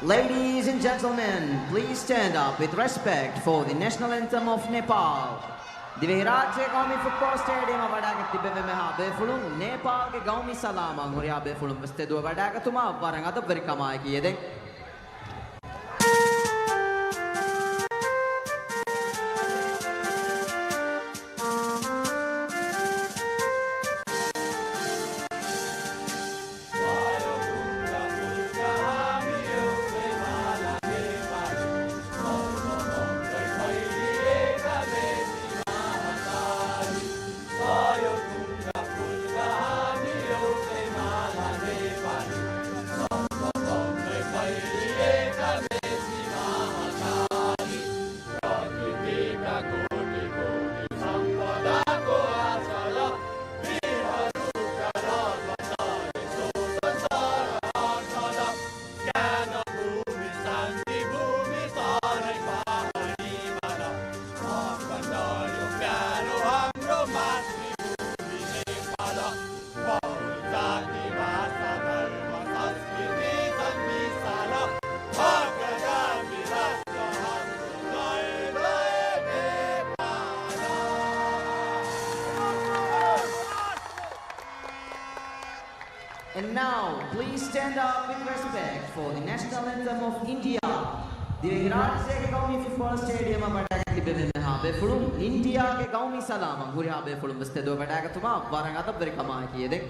Ladies and gentlemen, please stand up with respect for the national anthem of Nepal. दिवेराज गाँवी football stadium वड़ा के तिब्बे में हाँ बेफुलुं नेपाल के गाँवी सलाम अंगुरिया बेफुलुं बस्ते दो वड़ा के तुम आप वारंगा तो बड़ी कमाई की ये देख And now, please stand up with respect for the national anthem of India. दिवेराज के गाँवी फुटबॉल स्टेडियम वड़ा के तिब्बे में हाँ बेफुलुं इंडिया के गाँवी सलाम अंगुरिया बेफुलुं बस्ते दो वड़ा के तुम आप वारंगा तो बड़ी कमाई की ये देख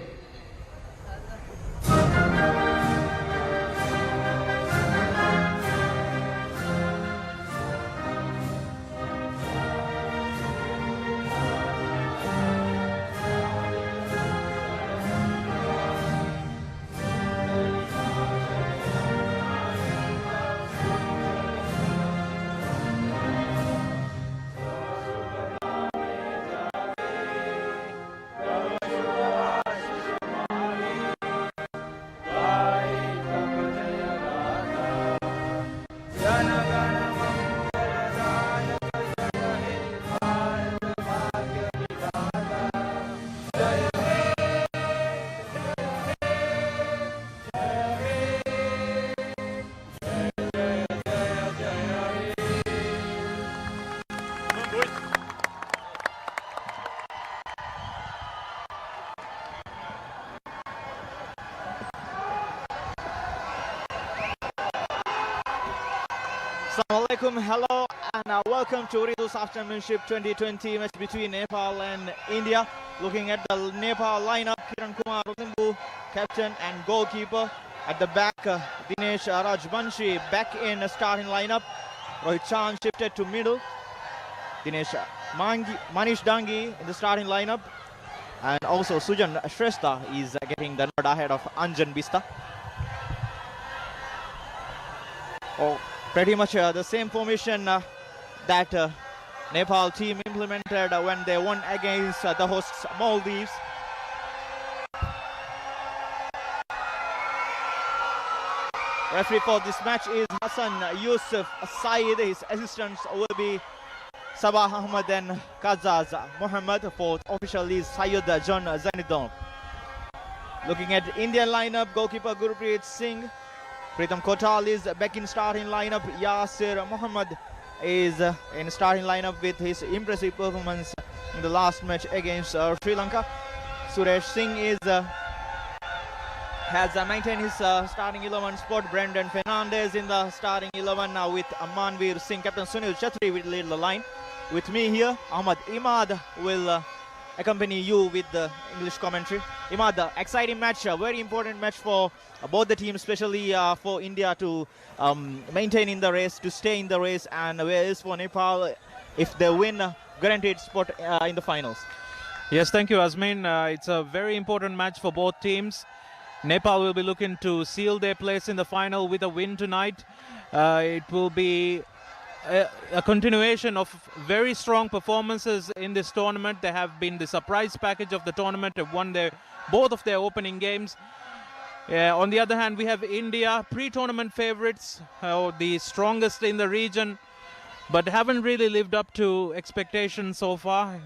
Assalamualaikum, hello and welcome to Uridu SAFF Championship 2020 match between Nepal and India. Looking at the Nepal lineup, Kiran Kumar Rotimbu, captain and goalkeeper. At the back, Dinesh Rajbanshi back in starting lineup. Rohit Chand shifted to middle. Dinesh Manish Dangi in the starting lineup. And also Sujan Shrestha is getting the nod ahead of Anjan Bista. Pretty much the same formation that Nepal team implemented when they won against the hosts Maldives. Referee for this match is Hassan Yusuf Saeed. His assistants will be Sabah Ahmad and Kazaz Muhammad. Fourth official is Syed John Zainidon. Looking at Indian lineup, goalkeeper Gurpreet Singh. Pritam Kotal is back in starting lineup. Yasir Muhammad is in starting lineup with his impressive performance in the last match against Sri Lanka. Suresh Singh has maintained his starting 11 spot. Brendan Fernandez in the starting 11 now with Manveer Singh. Captain Sunil Chatri will lead the line. With me here, Ahmad Imad will accompany you with the English commentary. Imad, exciting match, a very important match for both the teams, especially for India to maintain in the race, to stay in the race, and whereas for Nepal, if they win, guaranteed spot in the finals. Yes, thank you, Azmin. It's a very important match for both teams. Nepal will be looking to seal their place in the final with a win tonight. It will be a continuation of very strong performances in this tournament. They have been the surprise package of the tournament. Have won both of their opening games. On the other hand, we have India, pre-tournament favorites, the strongest in the region, but haven't really lived up to expectations so far.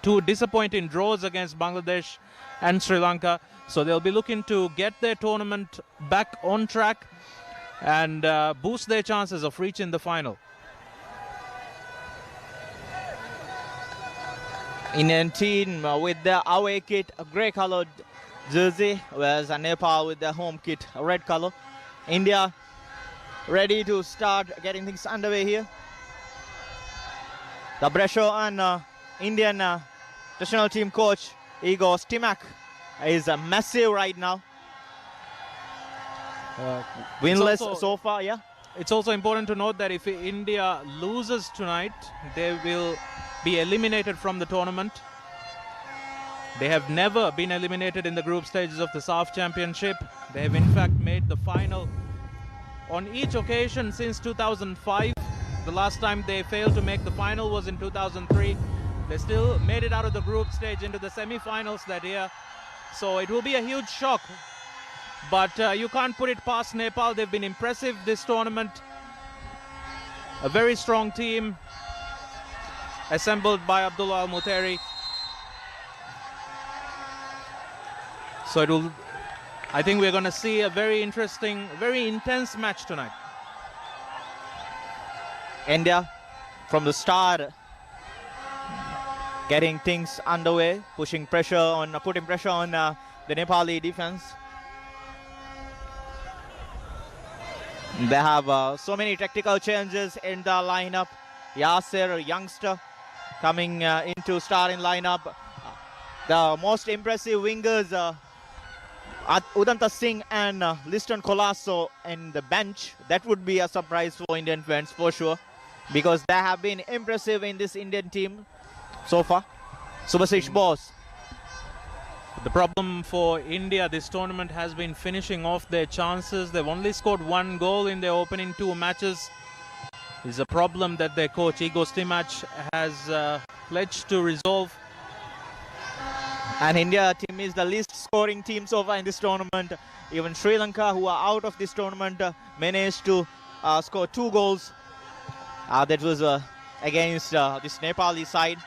Two disappointing draws against Bangladesh and Sri Lanka. So they'll be looking to get their tournament back on track. and boost their chances of reaching the final. Indian team with the away kit, a grey coloured jersey, whereas Nepal with the home kit, a red colour. India ready to start getting things underway here. The pressure on Indian national team coach Igor Stimac is massive right now. Winless so far, yeah. It's also important to note that if India loses tonight, they will be eliminated from the tournament. They have never been eliminated in the group stages of the SAFF Championship. They have in fact made the final on each occasion since 2005. The last time they failed to make the final was in 2003. They still made it out of the group stage into the semi-finals that year. So it will be a huge shock. But you can't put it past Nepal. They've been impressive this tournament. A very strong team assembled by Abdullah Al-Muteri. So I think we're going to see a very interesting, very intense match tonight. India from the start getting things underway, putting pressure on the Nepali defense. They have so many tactical changes in the lineup. Yasir, a youngster, coming into starting lineup. The most impressive wingers, Udanta Singh and Liston Colasso in the bench. That would be a surprise for Indian fans for sure, because they have been impressive in this Indian team so far. Subhasish Bose. The problem for India this tournament has been finishing off their chances. They've only scored 1 goal in their opening 2 matches. It's a problem that their coach Igor Stimac has pledged to resolve. And India team is the least scoring team so far in this tournament. Even Sri Lanka, who are out of this tournament, managed to score 2 goals. That was against this Nepali side.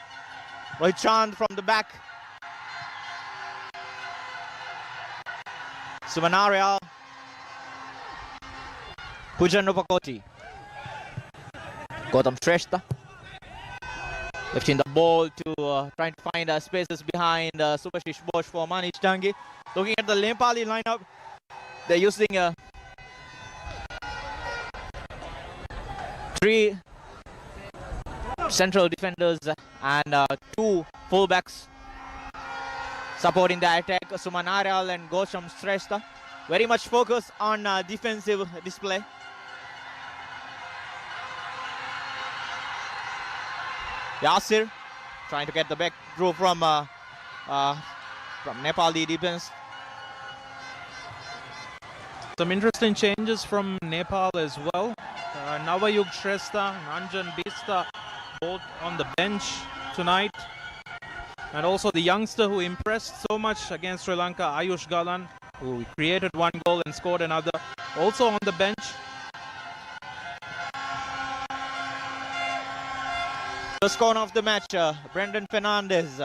Rohit Chand from the back. Sumanarya. Pujan Rupakoti. Gautam Shrestha. Lifting the ball to trying to find spaces behind Subhasish Bose for Manish Dangi. Looking at the Nepali lineup, they're using 3 central defenders and 2 fullbacks supporting the attack. Suman Aryal and Gautam Shrestha. Very much focused on defensive display. Yasir trying to get the back through from Nepali defense. Some interesting changes from Nepal as well. Navayug Shrestha and Anjan Bista both on the bench tonight. And also the youngster who impressed so much against Sri Lanka, Ayush Galan, who created 1 goal and scored another, also on the bench. First corner of the match, Brendan Fernandez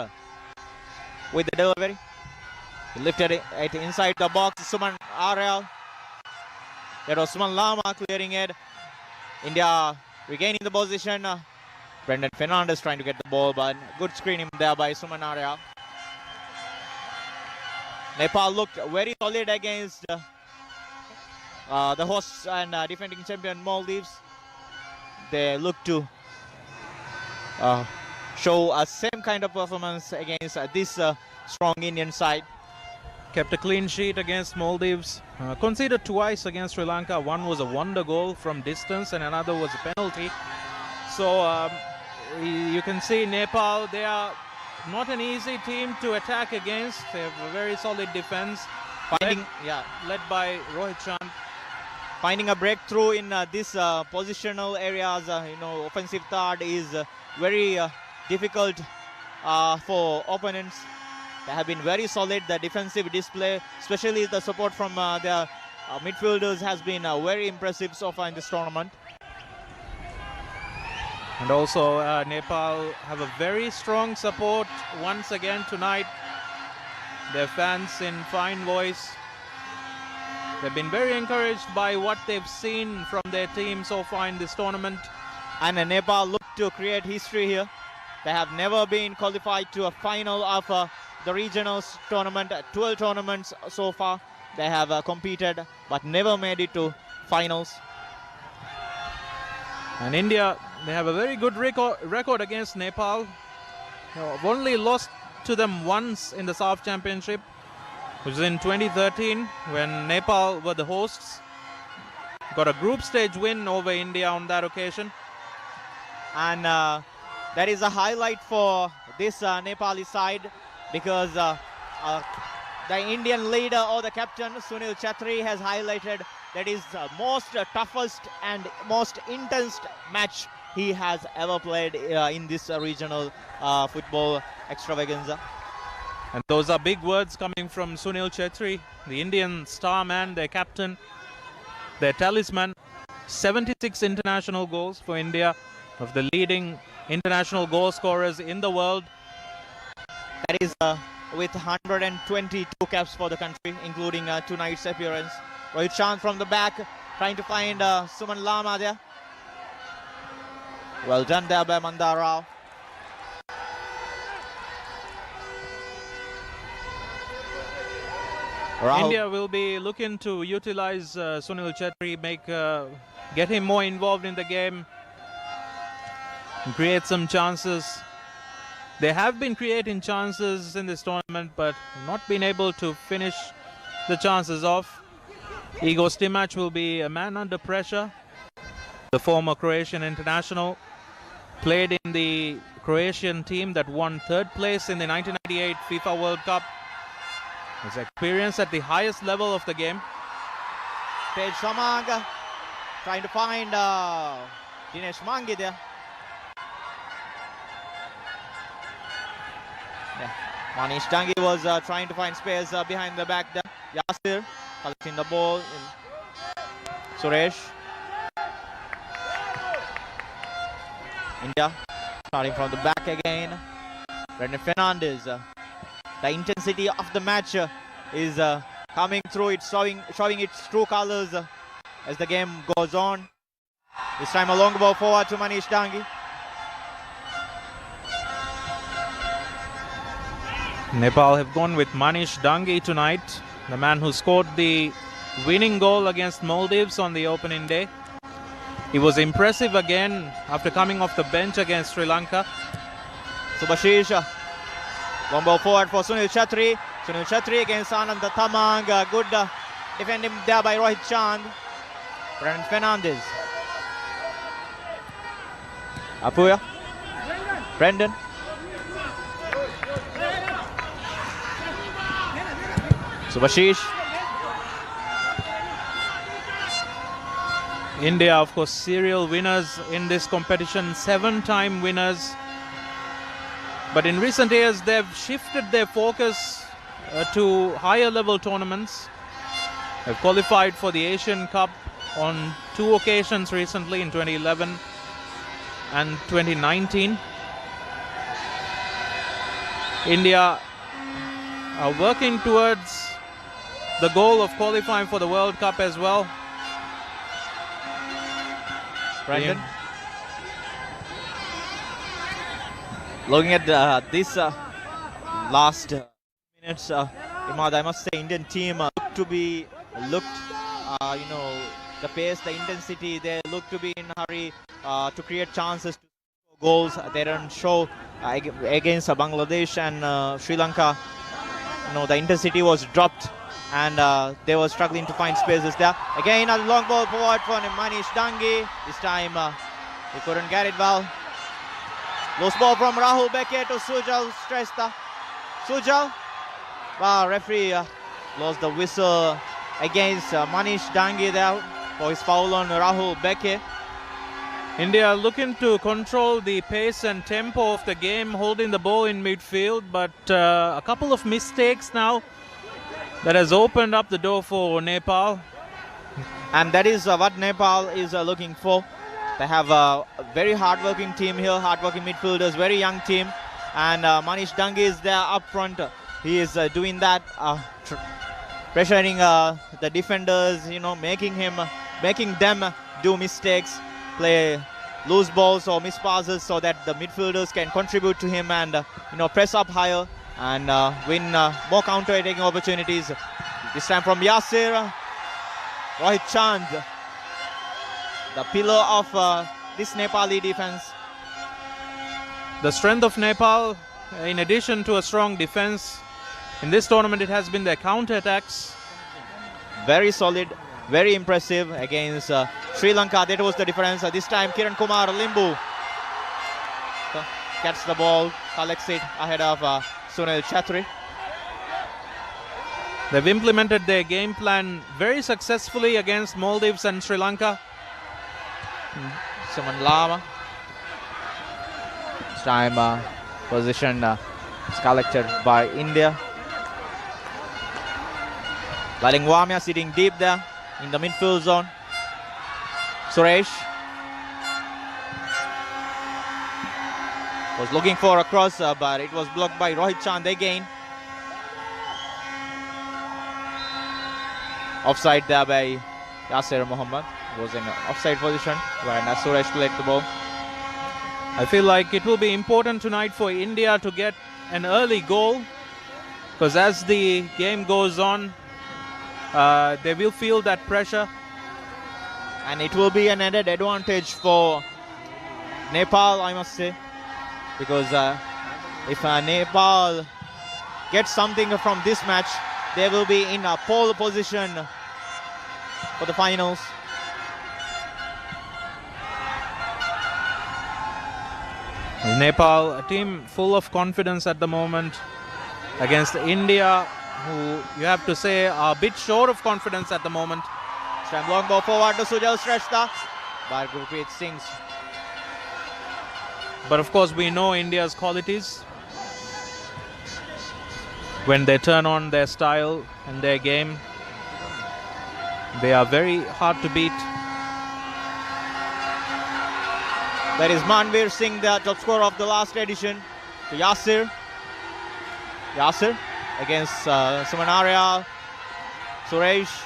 with the delivery. He lifted it inside the box. Suman Aryal. That was Suman Lama clearing it. India regaining the position. Brendan Fernandez trying to get the ball, but good screening there by Suman Aryal. Nepal looked very solid against the hosts and defending champion Maldives. They look to show a same kind of performance against this strong Indian side. Kept a clean sheet against Maldives. Conceded twice against Sri Lanka. One was a wonder goal from distance and another was a penalty. So you can see Nepal, they are not an easy team to attack against. They have a very solid defense. Led by Rohit Chand. Finding a breakthrough in this positional areas, offensive third is very difficult for opponents. They have been very solid. The defensive display, especially the support from their midfielders, has been very impressive so far in this tournament. And also Nepal have a very strong support once again tonight. Their fans in fine voice. They've been very encouraged by what they've seen from their team so far in this tournament. And Nepal look to create history here. They have never been qualified to a final of the regionals tournament. 12 tournaments so far they have competed, but never made it to finals. And India, they have a very good record against Nepal. They've only lost to them once in the SAFF Championship, which was in 2013 when Nepal were the hosts. Got a group stage win over India on that occasion. And that is a highlight for this Nepali side, because the Indian leader or the captain Sunil Chhatri has highlighted that is the most toughest and most intense match he has ever played in this regional football extravaganza. And those are big words coming from Sunil Chhetri, the Indian star man, their captain, their talisman. 76 international goals for India, of the leading international goal scorers in the world. That is with 122 caps for the country, including tonight's appearance. Rohit Chand from the back, trying to find Suman Lama there. Well done there by Mandar Rao. India will be looking to utilize Sunil Chhetri, get him more involved in the game, create some chances. They have been creating chances in this tournament, but not been able to finish the chances off. Igor Stimac will be a man under pressure. The former Croatian international, played in the Croatian team that won third place in the 1998 FIFA World Cup. His experience at the highest level of the game. Tej Samang trying to find Dinesh Mangi there. Manish Dangi was trying to find space behind the back there. Yasir collecting the ball. Suresh. India starting from the back again. Brendan Fernandez. The intensity of the match is coming through. It's showing its true colors as the game goes on. This time a long ball forward to Manish Dangi. Nepal have gone with Manish Dangi tonight, the man who scored the winning goal against Maldives on the opening day. He was impressive again after coming off the bench against Sri Lanka. Subhashish, one ball forward for Sunil Chhatri. Sunil Chhatri against Anand Thamang. Good defending there by Rohit Chand. Brendan Fernandez. Apuya. Brendan. Subhashish. India, of course, serial winners in this competition, 7-time winners. But in recent years, they've shifted their focus to higher level tournaments. They've qualified for the Asian Cup on 2 occasions recently, in 2011 and 2019. India are working towards the goal of qualifying for the World Cup as well. Brandon. Looking at this last minutes, Imad, I must say Indian team looked, the pace, the intensity, they look to be in a hurry to create chances to score goals. They don't show against Bangladesh and Sri Lanka. The intensity was dropped and they were struggling to find spaces there. Again, a long ball forward for Manish Dangi. This time he couldn't get it well. Loose ball from Rahul Beke to Sujal Shrestha. Sujal. Wow, referee blows the whistle against Manish Dangi there for his foul on Rahul Beke. India looking to control the pace and tempo of the game, holding the ball in midfield, but a couple of mistakes now that has opened up the door for Nepal. And that is what Nepal is looking for. They have a very hard-working team here, hard-working midfielders, very young team. And Manish Dangi is there up front. He is doing that, pressuring the defenders, making them do mistakes, play loose balls or miss passes so that the midfielders can contribute to him and press up higher and win more counter-attacking opportunities. This time from Yasir, Rohit Chand, the pillar of this Nepali defense. The strength of Nepal, in addition to a strong defense, in this tournament it has been their counter-attacks. Very solid, very impressive against Sri Lanka. That was the difference. This time Kiran Kumar Limbu gets the ball, collects it ahead of Sunil Chetri. They've implemented their game plan very successfully against Maldives and Sri Lanka. Suman Lama. This time position is collected by India. Lalingwamia sitting deep there in the midfield zone. Suresh was looking for a cross, but it was blocked by Rohit Chand again. Offside there by Yasir Mohammed. Was in offside position when Suresh played the ball. I feel like it will be important tonight for India to get an early goal, because as the game goes on, they will feel that pressure. And it will be an added advantage for Nepal, I must say, because if Nepal gets something from this match, they will be in a pole position for the finals. Nepal, a team full of confidence at the moment against India, who you have to say are a bit short of confidence at the moment. Time long ball forward to Sujal Shrestha, but Gurpreet Singh's. But of course we know India's qualities. When they turn on their style and their game, they are very hard to beat. That is Manveer Singh, the top scorer of the last edition, to Yasir. Yasir against Suman Arya, Suresh,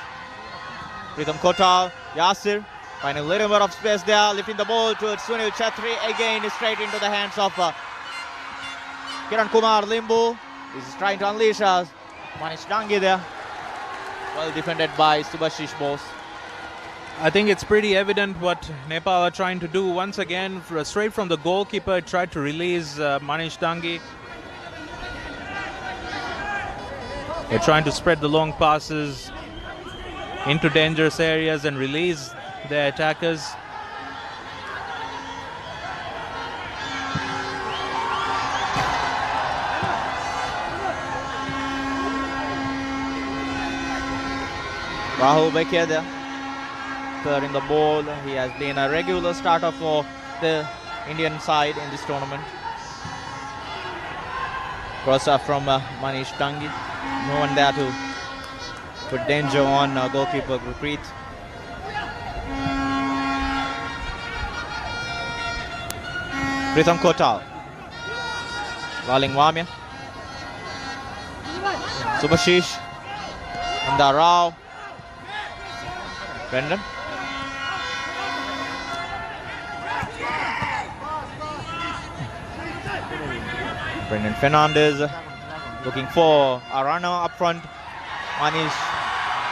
Pritham Kotal, Yasir. Finding a little bit of space there, lifting the ball to Sunil Chetri again, straight into the hands of Kiran Kumar Limbu. He's trying to unleash Manish Dangi there. Well defended by Subhashish Bose. I think it's pretty evident what Nepal are trying to do. Once again, straight from the goalkeeper, tried to release Manish Dangi. They're trying to spread the long passes into dangerous areas and release their attackers. Rahul Bekia there, clearing the ball. He has been a regular starter for the Indian side in this tournament. Cross up from Manish Dangi. No one there to put danger on goalkeeper Gurpreet. Pritham Kotal. Lalingwamia. Subhashish. Nanda Rao. Brendan. Brendan Fernandez looking for a runner up front. Manish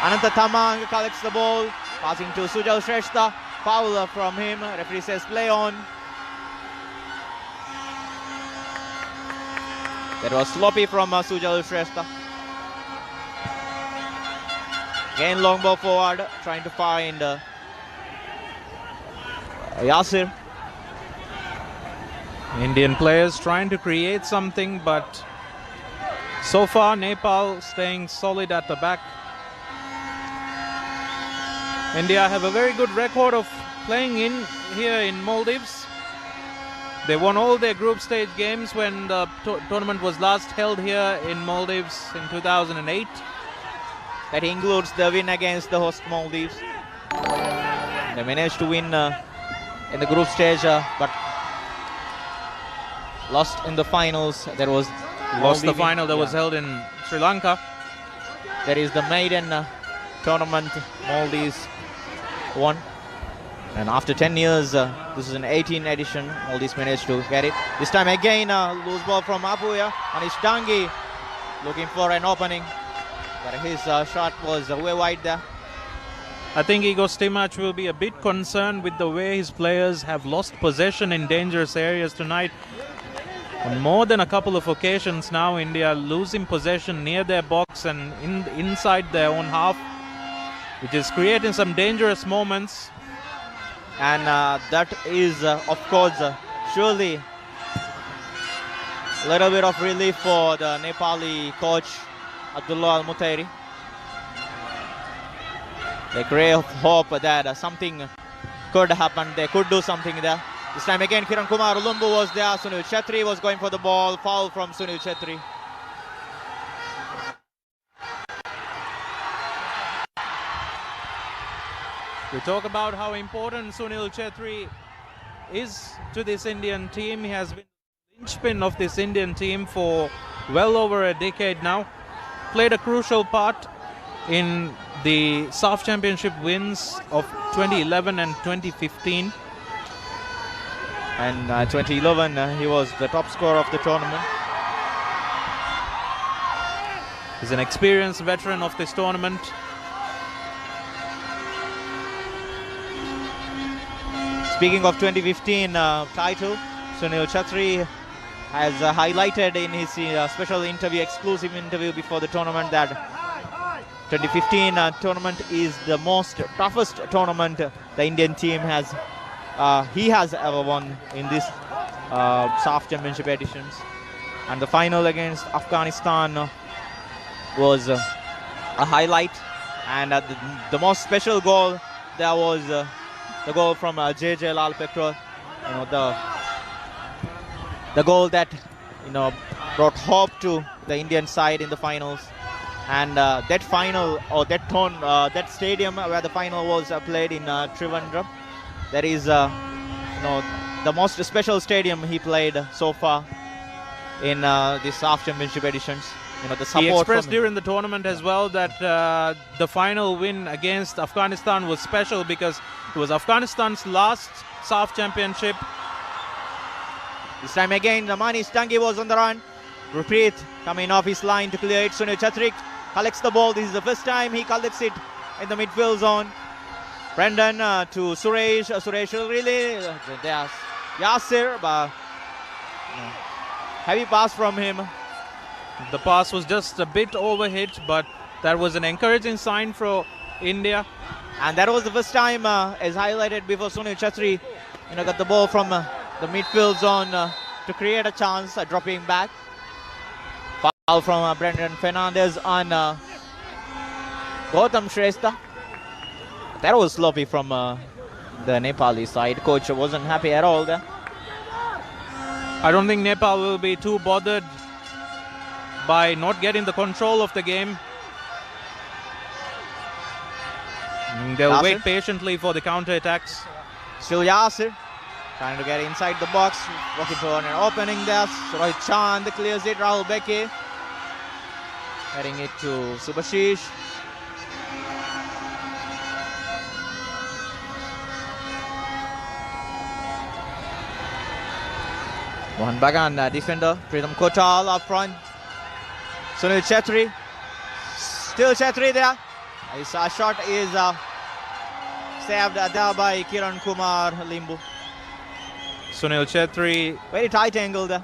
Ananta Tamang collects the ball, passing to Sujal Shrestha. Foul from him. Referee says play on. That was sloppy from Sujal Shrestha. Again long ball forward, trying to find Yasir. Indian players trying to create something, but so far Nepal staying solid at the back. India have a very good record of playing in here in Maldives. They won all their group stage games when the tournament was last held here in Maldives in 2008. That includes the win against the host Maldives. They managed to win in the group stage, but lost in the finals. That was lost the final that was held in Sri Lanka. There is the maiden tournament Maldives won. And after 10 years, this is an 18th edition. Maldives managed to get it. This time again, loose ball from Apuya. Anish Dangi looking for an opening. But his shot was way wide there. I think Igor Stimac will be a bit concerned with the way his players have lost possession in dangerous areas tonight. On more than a couple of occasions now, India losing possession near their box and inside their own half, which is creating some dangerous moments. And that is, of course, surely a little bit of relief for the Nepali coach, Abdullah Al-Mutairi. A ray of hope that something could happen. They could do something there. This time again, Kiran Kumar Ulumbu was there. Sunil Chetri was going for the ball. Foul from Sunil Chetri. We talk about how important Sunil Chetri is to this Indian team. He has been the linchpin of this Indian team for well over a decade now. Played a crucial part in the SAFF Championship wins of 2011 and 2015. And 2011, he was the top scorer of the tournament. He's an experienced veteran of this tournament. Speaking of 2015 title, Sunil Chetri has highlighted in his special interview, exclusive interview before the tournament, that 2015 tournament is the most toughest tournament the Indian team has ever won in this SAFF Championship editions. And the final against Afghanistan was a highlight. And the most special goal there was the goal from JJ Lal Petrol. The goal that brought hope to the Indian side in the finals. And that final, or that stadium where the final was played in Trivandrum, that is the most special stadium he played so far in the SAFF Championship editions. The support he expressed during the tournament as well that the final win against Afghanistan was special because it was Afghanistan's last SAFF Championship. This time again, the Manish Tangi was on the run. Rupreet coming off his line to clear it. Sunil Chetri collects the ball. This is the first time he collects it in the midfield zone. Brendan to Suresh. Suresh really, there's Yasir, but heavy pass from him. The pass was just a bit overhit, but that was an encouraging sign for India. And that was the first time, as highlighted before, Sunil Chetri got the ball from the midfield zone to create a chance, dropping back. Foul from Brendan Fernandez on Gautam Shrestha. That was sloppy from the Nepali side. Coach wasn't happy at all there. I don't think Nepal will be too bothered by not getting the control of the game. They'll Yasir wait patiently for the counter-attacks. Still Yasir trying to get inside the box, looking for an opening there. Rohit Chand clears it. Rahul Beke heading it to Subhashish. Mohan Bagan, defender. Pritham Kotal up front. Sunil Chetri. Still Chetri there. His shot is saved there by Kiran Kumar Limbu. Sunil Chetri Very tight angle there.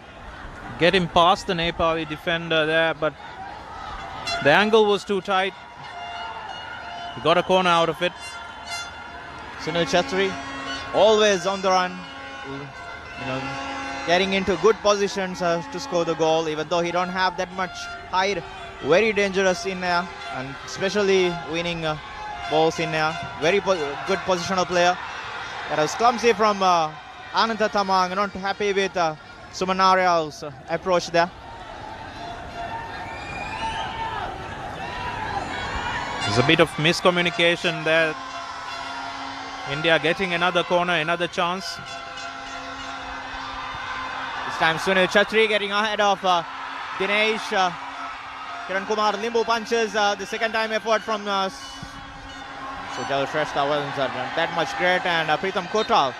getting past the Nepali defender there, but the angle was too tight. He got a corner out of it. Sunil Chetri always on the run, getting into good positions to score the goal, even though he don't have that much height. Very dangerous in there, and especially winning balls in there. Very good positional player. That was clumsy from Ananta Tamang. Not happy with Sumanarial's approach there. There's a bit of miscommunication there. India getting another corner, another chance. This time Sunil Chetri getting ahead of Dinesh. Kiran Kumar Limbu punches the second time effort from Sujal Shrestha wasn't that much great, and Pritam Kotal.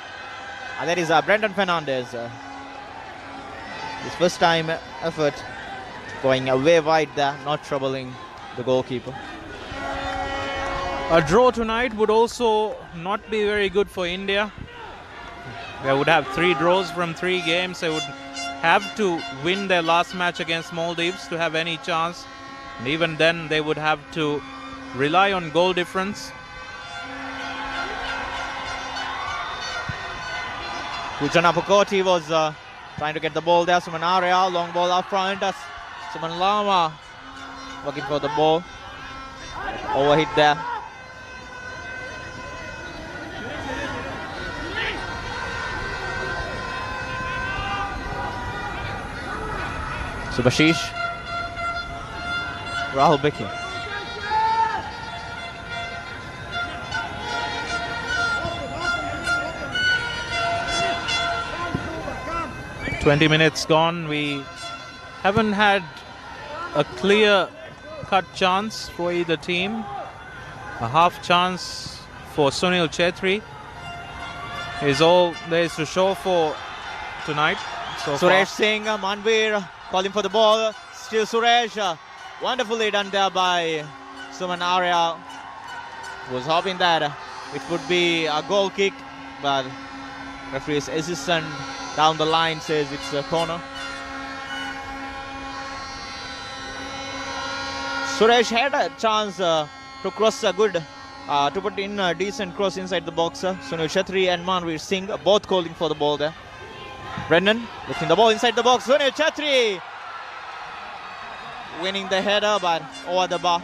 And that is Brendan Fernandez. His first time effort going way wide there, not troubling the goalkeeper. A draw tonight would also not be very good for India. They would have 3 draws from 3 games. They would have to win their last match against Maldives to have any chance. And even then, they would have to rely on goal difference. Pujana Pukoti was trying to get the ball there. Suman Arya, long ball up front. Suman Lama looking for the ball. Overhit there. Subhashish. Rahul Beki. "20 minutes gone. We haven't had a clear-cut chance for either team. A half chance for Sunil Chetri is all there is to show for tonight so Suresh far. Singh, Manvir calling for the ball. Still Suresh. Wonderfully done there by Suman Arya. Was hoping that it would be a goal kick, but referee's assistant down the line says it's a corner. Suresh had a chance to cross a good, to put in a decent cross inside the box. Sunil Chetri and Manvir Singh both calling for the ball there. Brendan lifting the ball inside the box. Sunil Chetri winning the header, but over the bar.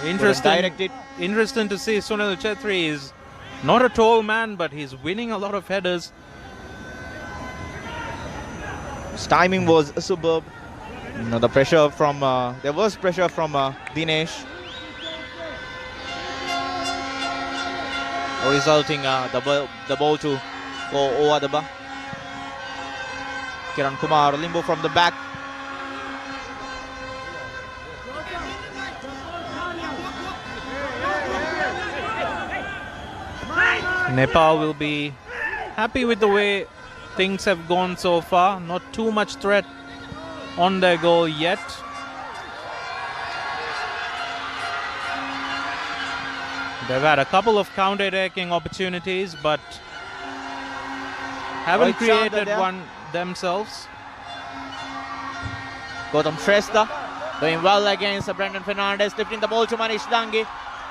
Interesting to see Sunil Chetri is not a tall man, but he's winning a lot of headers. His timing was superb. The pressure from there was pressure from Dinesh, resulting the ball to go over the bar. Kiran Kumar Limbu from the back. Nepal will be happy with the way things have gone so far. Not too much threat on their goal yet. They've had a couple of counter-attacking opportunities, but haven't created one themselves. Gautam Shrestha doing well against Brendan Fernandez, lifting the ball to Manish Dangi.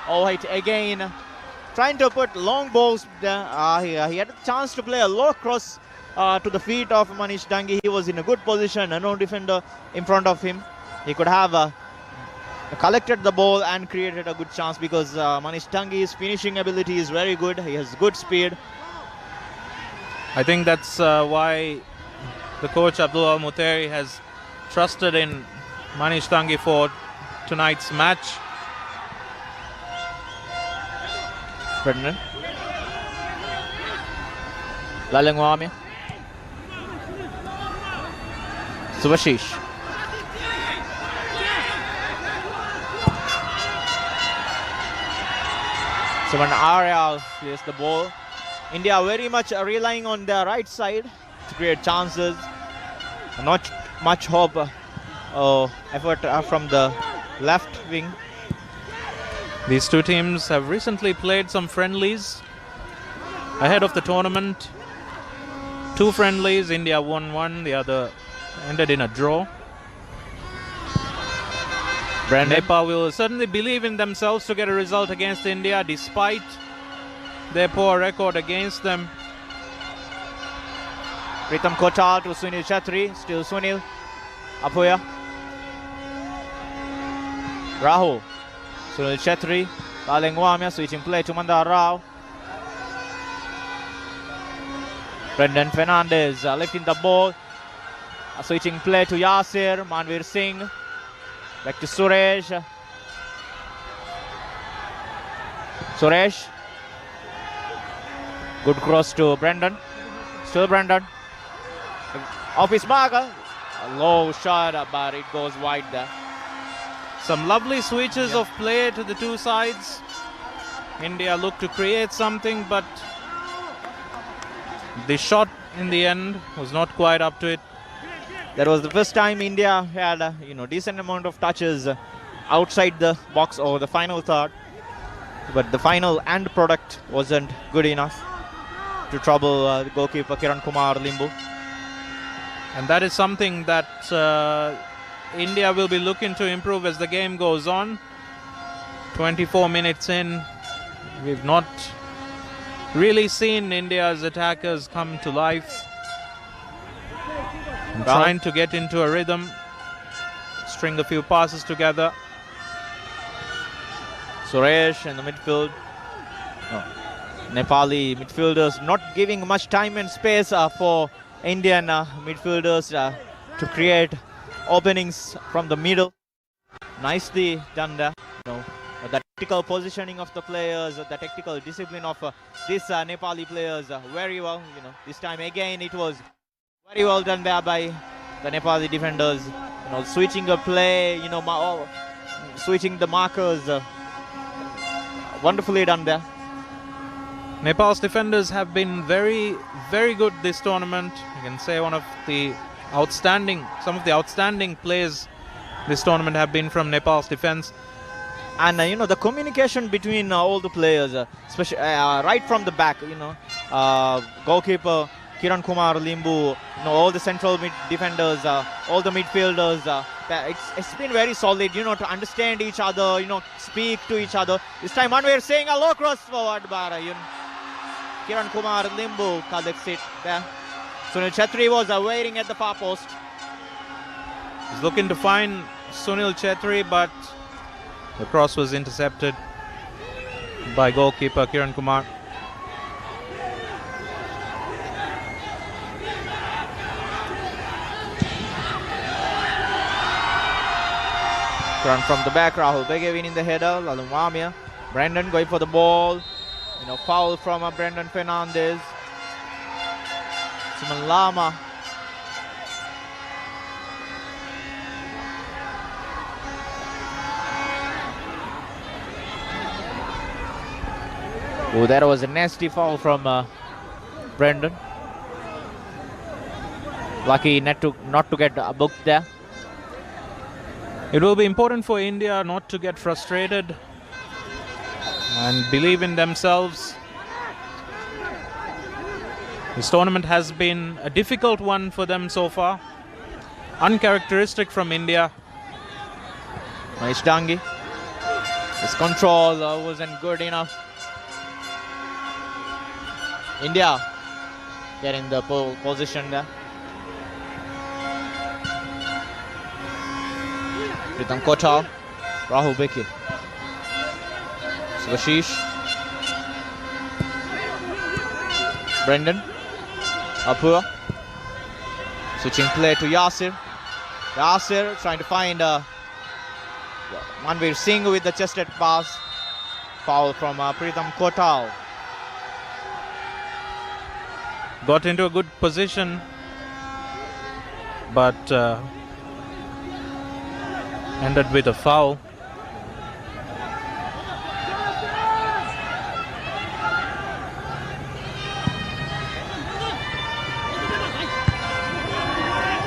Oh, it again. Trying to put long balls there. He had a chance to play a low cross to the feet of Manish Dangi. He was in a good position, no defender in front of him. He could have collected the ball and created a good chance, because Manish Dangi's finishing ability is very good. He has good speed. I think that's why the coach Abdul Al Muteri has trusted in Manish Dangi for tonight's match. Brendan. Lalengwami. Subhashish. Suman Arya clears the ball. India very much relying on their right side to create chances. Not much hope effort from the left wing. These two teams have recently played some friendlies ahead of the tournament. 2 friendlies, India won 1, the other ended in a draw. Nepal will certainly believe in themselves to get a result against India despite their poor record against them. Pritam Kotal to Sunil Chetri, still Sunil. Apoya. Rahul. Sunil Chetri, Lalengwamia switching play to Mandar Rao. Brendan Fernandez lifting the ball. Switching play to Yasir, Manvir Singh. Back to Suresh. Suresh. Good cross to Brendan. Still Brendan. Off his mark. A low shot, but it goes wide there. Some lovely switches of play to the two sides. India looked to create something, but the shot in the end was not quite up to it. That was the first time India had a decent amount of touches outside the box or the final third, but the final end product wasn't good enough to trouble the goalkeeper Kiran Kumar Limbu. And that is something that India will be looking to improve as the game goes on. 24 minutes in, we've not really seen India's attackers come to life and trying to get into a rhythm, string a few passes together. Suresh in the midfield. Nepali midfielders not giving much time and space for Indian midfielders to create openings from the middle. Nicely done there. The tactical positioning of the players, the tactical discipline of these Nepali players, very well. This time again it was very well done there by the Nepali defenders. Switching the play, switching the markers. Wonderfully done there. Nepal's defenders have been very, very good this tournament. You can say some of the outstanding plays this tournament have been from Nepal's defense. And the communication between all the players, especially right from the back, goalkeeper Kiran Kumar Limbu, all the central defenders, all the midfielders, it's been very solid, to understand each other, speak to each other. This time on we're saying a low cross forward, but Kiran Kumar Limbu collects it there. Sunil Chetri was waiting at the far post. He's looking to find Sunil Chetri, but the cross was intercepted by goalkeeper Kiran Kumar. Run from the back, Rahul Bege winning the header, Lalu Mamia. Brandon going for the ball. Foul from Brandon Fernandez. Suman Lama. Oh, that was a nasty foul from Brandon. Lucky not to get booked there. It will be important for India not to get frustrated and believe in themselves. This tournament has been a difficult one for them so far. Uncharacteristic from India. Manish Dangi. His control wasn't good enough. India getting the pole position there. Pritam Kotal, Rahul Beki, Svashish, Brendan, Apua, switching play to Yasir. Yasir trying to find Manveer Singh with the chested pass. Foul from Pritam Kotal. Got into a good position, but ended with a foul.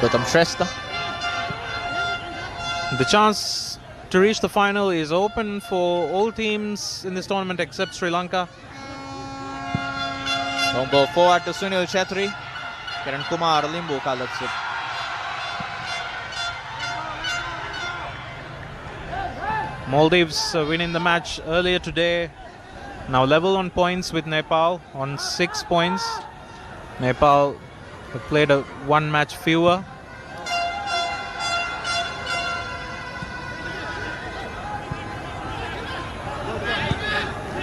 Gautam Shrestha. The chance to reach the final is open for all teams in this tournament except Sri Lanka. Don't go forward to Sunil Chetri. Kiran Kumar Limbu collects it. Maldives winning the match earlier today. Now level on points with Nepal on 6 points. Nepal have played one match fewer.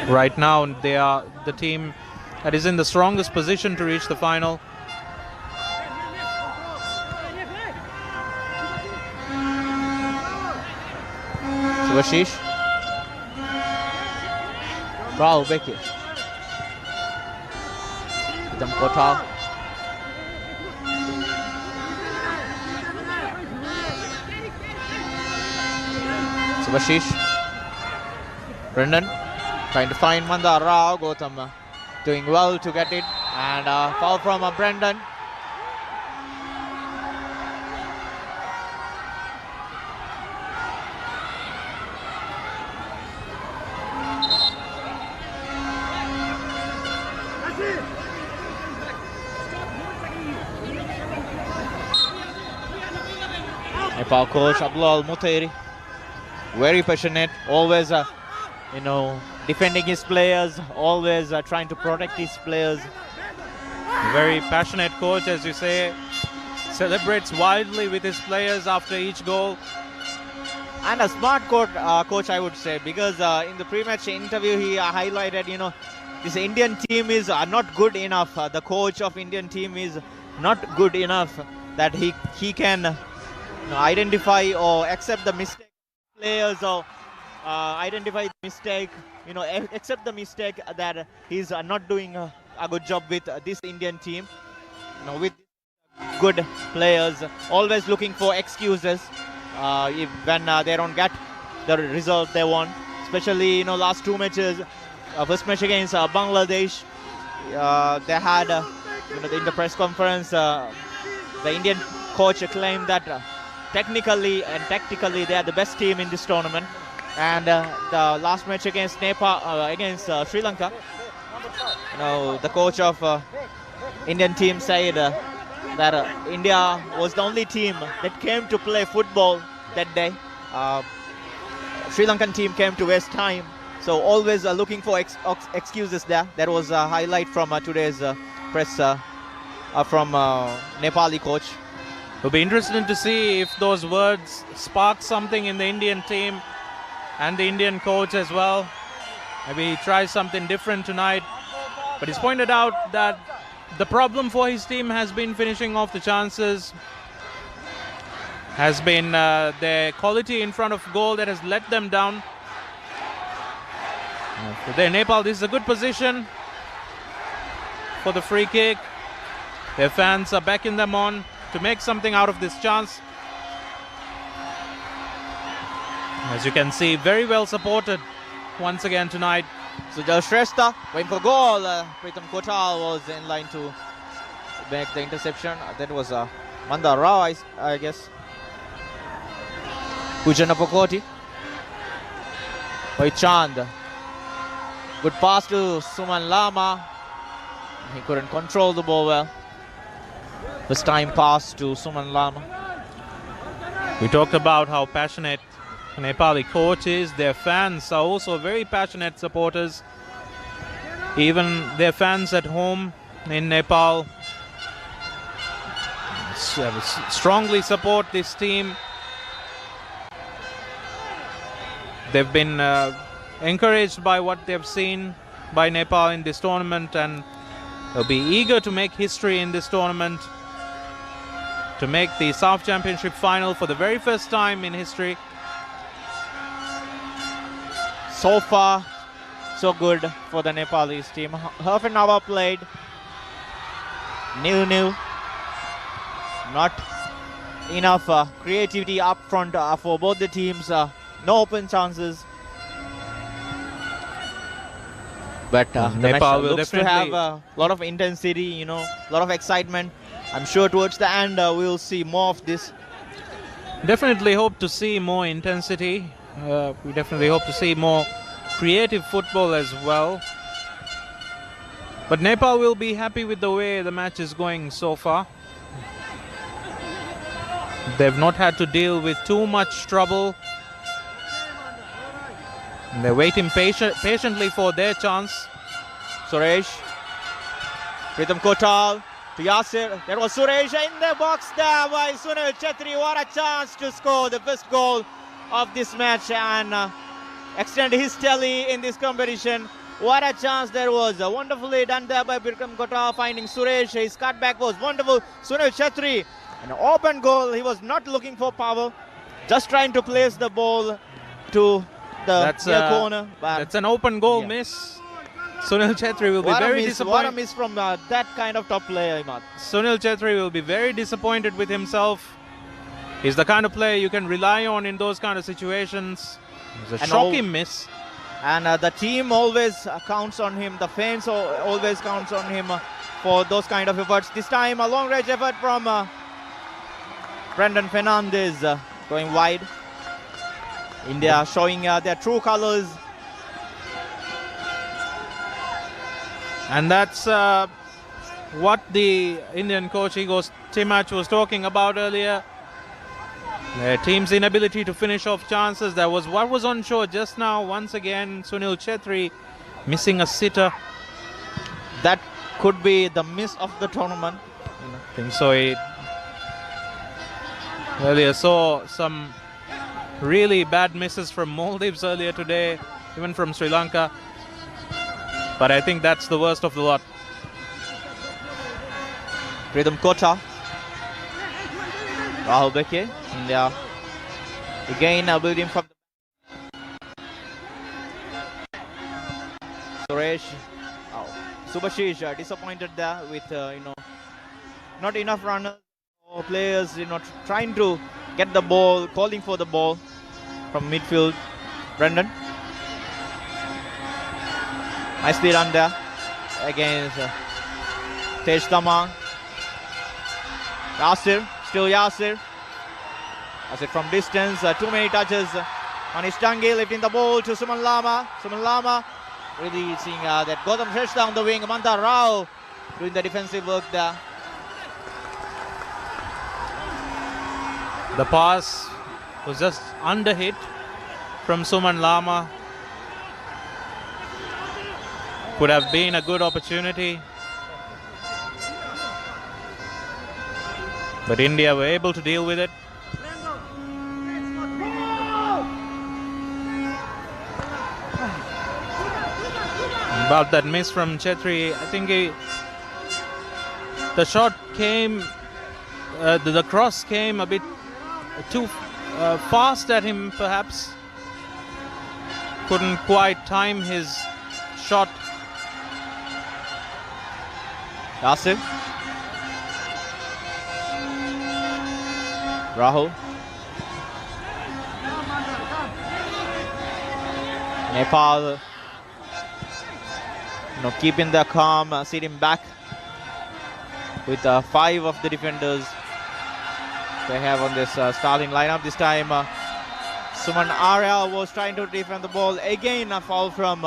Right now they are the team that is in the strongest position to reach the final. Subhashish. Rahul Beki. Pritam Kotal. Subhashish. Brendan trying to find Mandar Rao. Gautam doing well to get it. And foul from Brendan. Nepal coach Abdullah Mutairi, very passionate, always defending his players, always trying to protect his players. Very passionate coach, as you say, celebrates wildly with his players after each goal. And a smart coach, I would say, because in the pre-match interview he highlighted, this Indian team is not good enough. The coach of Indian team is not good enough that he can identify or accept the mistake of players, or identify the mistake, accept the mistake that he's not doing a good job with this Indian team, with good players, always looking for excuses when they don't get the result they want, especially last two matches. First match against Bangladesh, they had in the press conference the Indian coach claimed that technically and tactically they are the best team in this tournament. And the last match against Nepal, against Sri Lanka, the coach of Indian team said that India was the only team that came to play football that day. Sri Lankan team came to waste time, so always looking for excuses there. That was a highlight from today's press from Nepali coach. It'll be interesting to see if those words spark something in the Indian team and the Indian coach as well. Maybe he tries something different tonight. But he's pointed out that the problem for his team has been finishing off the chances, has been their quality in front of goal that has let them down. Today, Nepal, this is a good position for the free kick. Their fans are backing them on to make something out of this chance. As you can see, very well supported once again tonight. Sujal Shrestha went for goal. Pritam Kotal was in line to make the interception. That was Mandar Rao, I guess. Pujana Pakoti. Chand. Good pass to Suman Lama. He couldn't control the ball well. First time pass to Suman Lama. We talked about how passionate Nepali coach is. Their fans are also very passionate supporters. Even their fans at home in Nepal strongly support this team. They've been encouraged by what they've seen by Nepal in this tournament, and they'll be eager to make history in this tournament, to make the SAFF Championship final for the very first time in history. So far, so good for the Nepalese team. Half an hour played. 0-0. Not enough creativity up front for both the teams. No open chances. But the Nepal match will looks to definitely have a lot of intensity, a lot of excitement. I'm sure towards the end we'll see more of this. Definitely hope to see more intensity. We definitely hope to see more creative football as well. But Nepal will be happy with the way the match is going so far. They've not had to deal with too much trouble. They're waiting patiently for their chance. Suresh. Pritam Kotal to Yasir. There was Suresh in the box there by Sunil Chetri. What a chance to score the first goal of this match and extend his tally in this competition. What a chance there was. Wonderfully done there by Pritam Kotal, finding Suresh. His cutback was wonderful. Sunil Chetri, an open goal. He was not looking for power, just trying to place the ball to the near corner. That's an open goal miss. Sunil Chetri will be very disappointed. What a miss from that kind of top player, Imad. Sunil Chetri will be very disappointed with himself. He's the kind of player you can rely on in those kind of situations. It was a And shocking miss. And the team always counts on him. The fans always counts on him for those kind of efforts. This time a long range effort from Brendan Fernandez going wide. India showing their true colors. And that's what the Indian coach Igor Timach was talking about earlier. The team's inability to finish off chances. That was what was on show just now. Once again, Sunil Chetri missing a sitter. That could be the miss of the tournament. I think so. Earlier saw some really bad misses from Maldives earlier today, even from Sri Lanka. But I think that's the worst of the lot. Rhythm Kota. Rahul Beke. India again building from the Suresh. Subhashish disappointed there with not enough runners or players trying to get the ball, calling for the ball from midfield. Brendan, nicely run there against Tej Tamang. Yasir, still Yasir. As it from distance, too many touches. Manish Tangi lifting the ball to Suman Lama. Suman Lama really seeing that Gautam Shrestha on the wing. Manta Rao doing the defensive work there. The pass was just under hit from Suman Lama. Could have been a good opportunity. But India were able to deal with it. About that miss from Chetri, I think the shot came, the cross came a bit too fast at him perhaps. Couldn't quite time his shot. Yasir. Rahul. Nepal keeping the calm, sitting back with 5 of the defenders they have on this starting lineup. This time Suman Arya was trying to defend the ball. Again a foul from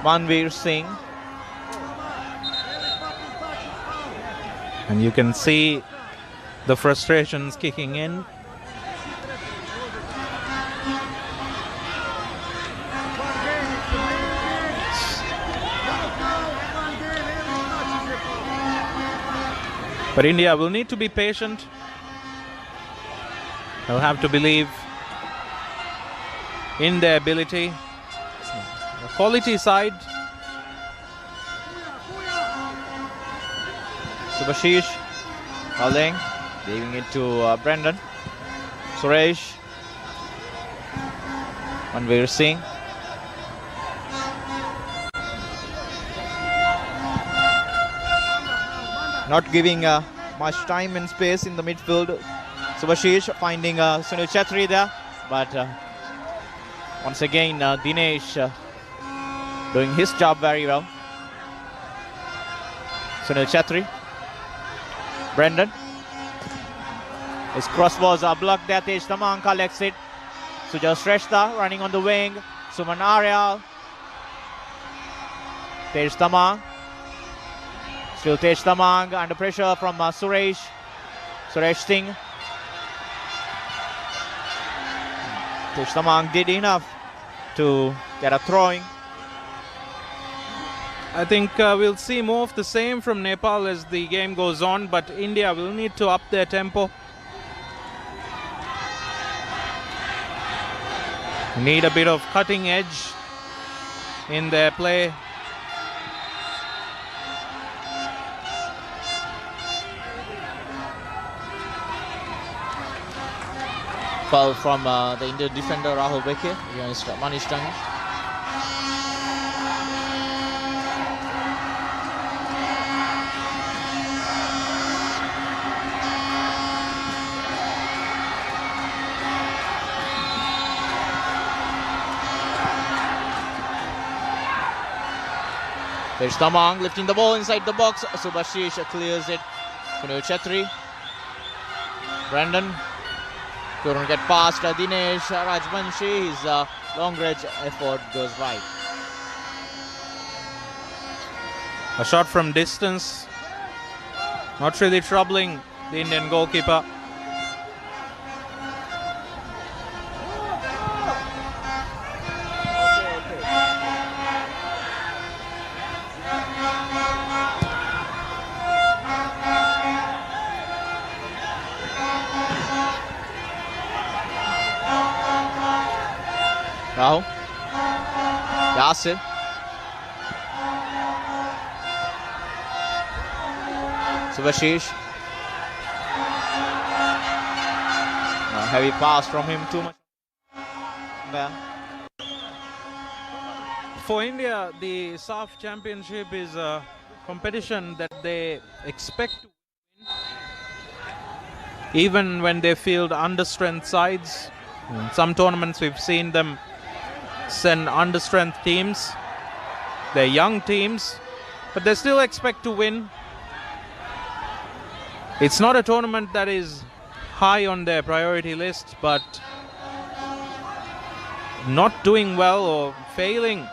Manveer Singh. And you can see the frustrations kicking in. But India will need to be patient. They'll have to believe in their ability. The quality side. Subhashish Kaling leaving it to Brendan. Suresh. Manveer Singh. Not giving much time and space in the midfield. Subhashish finding Sunil Chetri there, but once again Dinesh doing his job very well. Sunil Chetri. Brendan. His cross was blocked there. Tej Tamang collects it. Suja Shrestha running on the wing. Suman Arya. Tej Tamang. Still Tej Tamang under pressure from Suresh Singh. Tej Tamang did enough to get a throwing. I think we'll see more of the same from Nepal as the game goes on, but India will need to up their tempo. Need a bit of cutting edge in their play. Foul from the Indian defender Rahul Beke against Manish Tangi. There's Tamang lifting the ball inside the box. Subhashish clears it. Sunil Chetri. Brandon couldn't get past Dinesh Rajbanshi. His long range effort goes wide. A shot from distance, not really troubling the Indian goalkeeper. Rahul. Yasir. Subhashish. A heavy pass from him, too much. Yeah. For India, the SAFF Championship is a competition that they expect to win, even when they field understrength sides. In some tournaments we've seen them send understrength teams. They're young teams, but they still expect to win. It's not a tournament that is high on their priority list, but not doing well or failing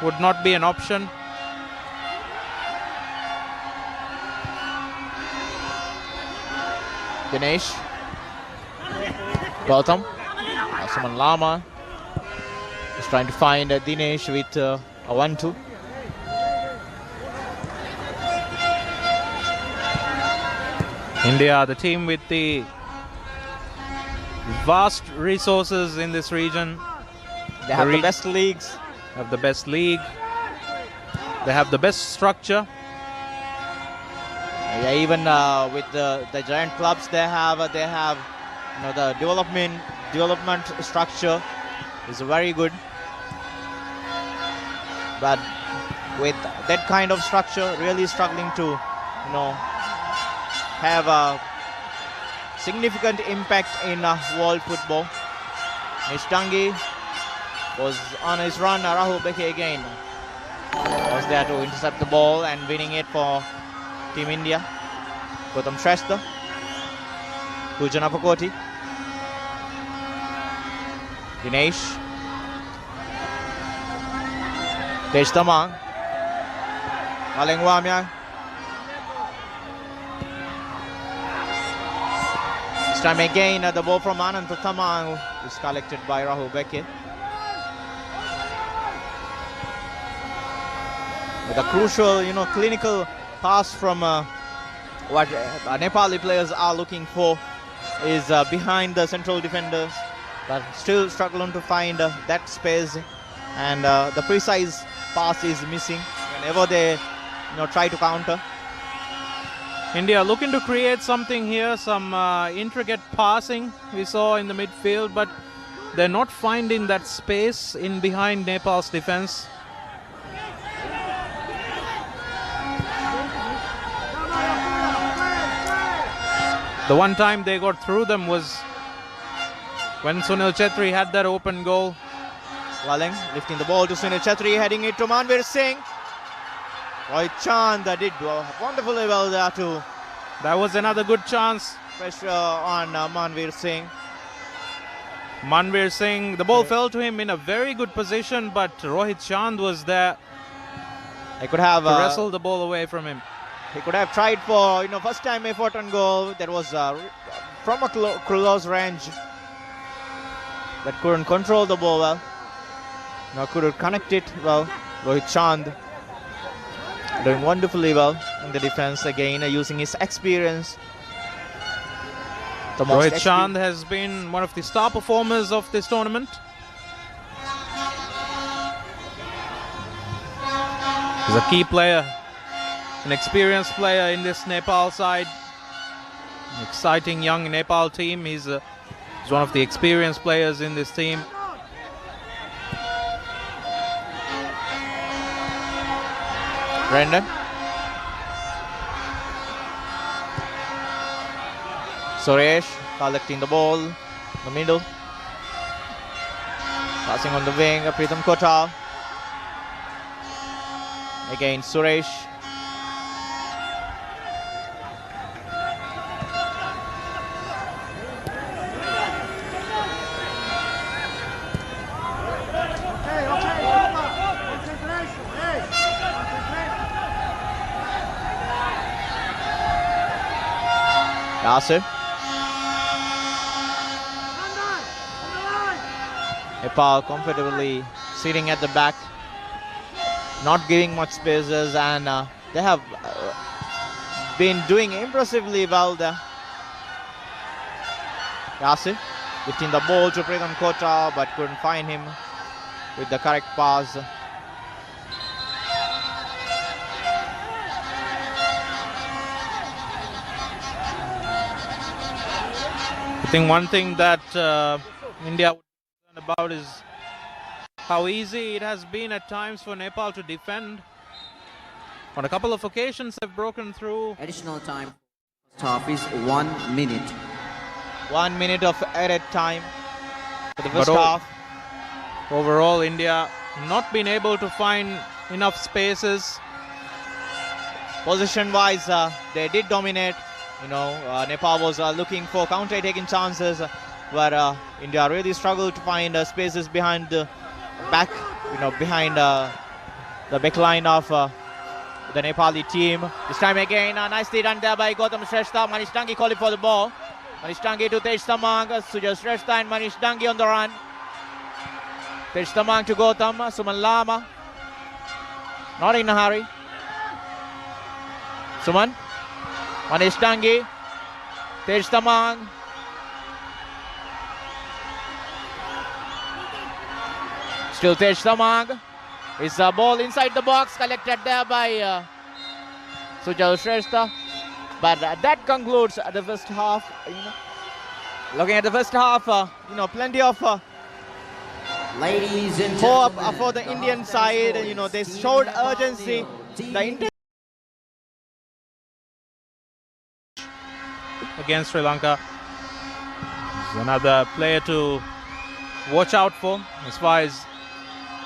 would not be an option. Dinesh. Gautam. Saman Lama is trying to find Dinesh with a 1-2. India, the team with the vast resources in this region. They have the best leagues. Have the best league. They have the best structure. Yeah, even with the giant clubs they have you know, the development structure is very good. But with that kind of structure, really struggling to, you know, have a significant impact in world football. Nishtangi was on his run. Rahul Beke again was there to intercept the ball and winning it for Team India. Gautam Shrestha, Pujana Pakoti, Dinesh, Tej Tamang, Maleng Wamyang. This time again the ball from Anand Tamang is collected by Rahul Beke. With a crucial, you know, clinical pass from what Nepali players are looking for is behind the central defenders, but still struggling to find that space, and the precise pass is missing whenever they, you know, try to counter. India looking to create something here, some intricate passing we saw in the midfield, but they're not finding that space in behind Nepal's defense. The one time they got through them was when Sunil Chetri had that open goal. Walling lifting the ball to Sunil Chetri, heading it to Manveer Singh. Rohit Chand did wonderfully well there too. That was another good chance. Pressure on Manveer Singh. Manveer Singh, the ball fell to him in a very good position, but Rohit Chand was there. He could have to wrestle the ball away from him. He could have tried for, you know, first time effort on goal. That was from a close range, but couldn't control the ball well. Now couldn't connect it well. Rohit Chand doing wonderfully well in the defense again, using his experience. Rohit Chand has been one of the star performers of this tournament. He's a key player, an experienced player in this Nepal side. An exciting young Nepal team. He's one of the experienced players in this team. Brendan. Suresh collecting the ball in the middle. Passing on the wing, Pritham Kotal. Again, Suresh. Yasir. Nepal comfortably sitting at the back, not giving much spaces, and they have been doing impressively well there. Yasir lifting the ball to Pritam Kota, but couldn't find him with the correct pass. I think one thing that India would learn about is how easy it has been at times for Nepal to defend. On a couple of occasions they've broken through. Additional time first half is 1 minute. 1 minute of added time for the first half. Overall, India not been able to find enough spaces. Position-wise, they did dominate. Nepal was looking for counter-attacking chances, but India really struggled to find spaces behind the back, behind the back line of the Nepali team. This time again, nicely done there by Gautam Shrestha. Manish Dangi calling for the ball. Manish Dangi to Tej Tamang, Sujal Shrestha and Manish Dangi on the run. Tej Tamang to Gautam, Suman Lama. Not in a hurry. Suman. Manish Dangi, Tej Tamang. Still Tej Tamang. It's a ball inside the box, collected there by Sujal Shrestha. But that concludes the first half. Looking at the first half, plenty of Ladies and hope gentlemen, for the Indian side. They showed urgency. The Against Sri Lanka. It's another player to watch out for as far as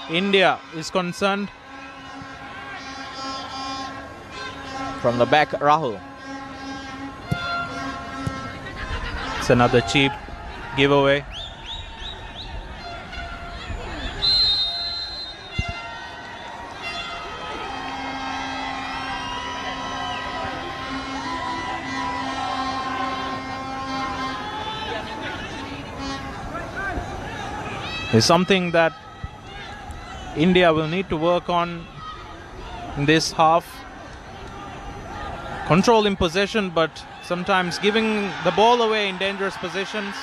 India is concerned. From the back, Rahul. It's another cheap giveaway. It's something that India will need to work on in this half. Controlling possession, but sometimes giving the ball away in dangerous positions.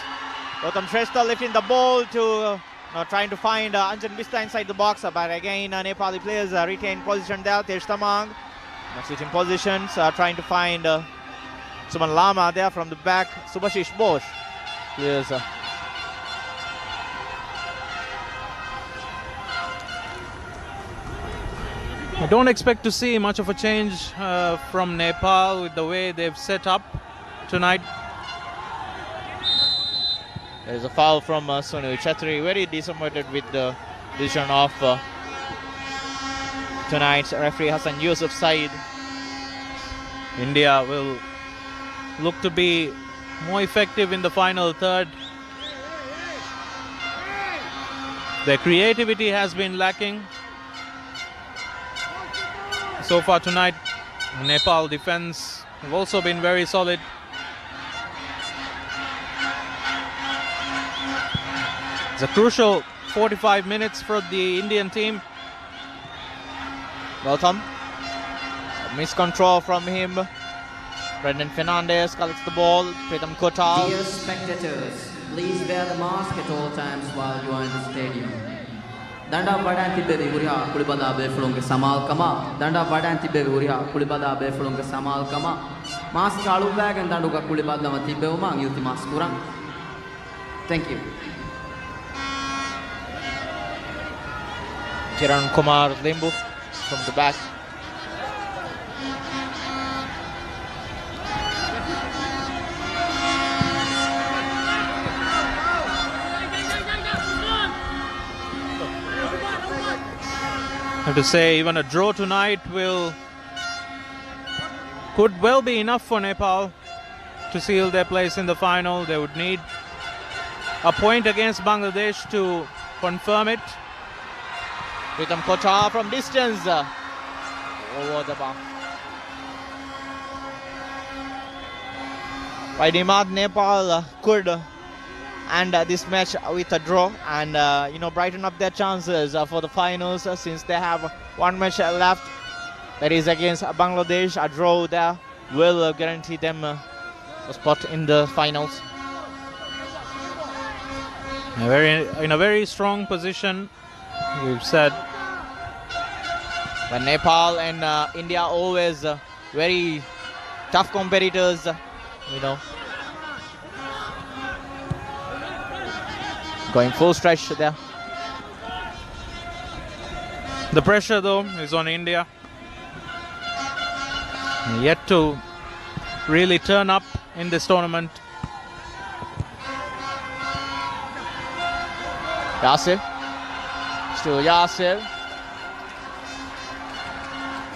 Gautam Shrestha lifting the ball to trying to find Anjan Bista inside the box, but again Nepali players retain position there. Tej Tamang switching positions, trying to find Suman Lama there from the back. Subhashish Bose. Yes. I don't expect to see much of a change from Nepal with the way they've set up tonight. There's a foul from Sunil Chatri. Very disappointed with the decision of tonight's referee Hassan Yusuf Saeed. India will look to be more effective in the final third. Their creativity has been lacking. So far tonight, Nepal defense have also been very solid. It's a crucial 45 minutes for the Indian team. Gautam. Miscontrol from him. Brendan Fernandez collects the ball. Pritam Kota. Dear spectators, please wear the mask at all times while you are in the stadium. Danda badan tibbe uriha kulibada be fulunge samal kama. Danda badan tibbe uriha kulibada be fulunge samal kama. Mask kalu bag and danduga kulibada ma tibbe uma yuti mask kurang. Thank you. Kiran Kumar Limbu from the back. have to say even a draw tonight could well be enough for Nepal to seal their place in the final. They would need a point against Bangladesh to confirm it. Pritam Kota from distance over the bar. By Nimad, Nepal could end this match with a draw and brighten up their chances for the finals since they have one match left. That is against Bangladesh. A draw there will guarantee them a spot in the finals. In a very strong position, we've said. But Nepal and India always very tough competitors, Going full stretch there. The pressure though is on India. Yet to really turn up in this tournament. Yasir. Still Yasir.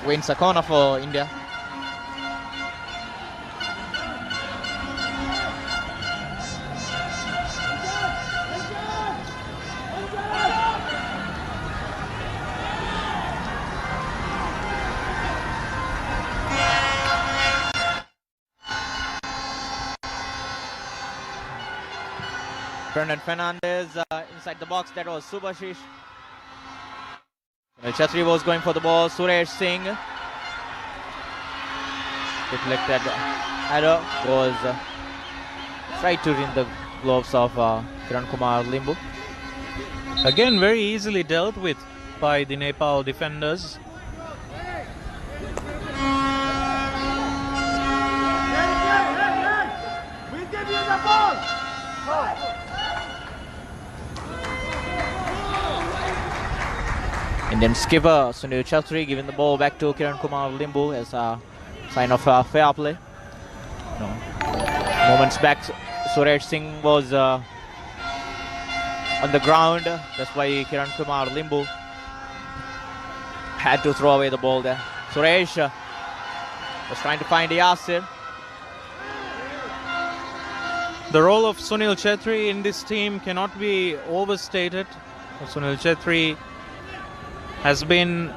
Wins a corner for India. Brendan Fernandez inside the box. That was Subhashish. Chatri was going for the ball. Suresh Singh deflected header was tried to in the gloves of Kiran Kumar Limbu. Again, very easily dealt with by the Nepal defenders. Indian skipper Sunil Chatri giving the ball back to Kiran Kumar Limbu as a sign of fair play. Moments back, Suresh Singh was on the ground. That's why Kiran Kumar Limbu had to throw away the ball there. Suresh was trying to find Yasir. The role of Sunil Chetri in this team cannot be overstated. Sunil Chetri has been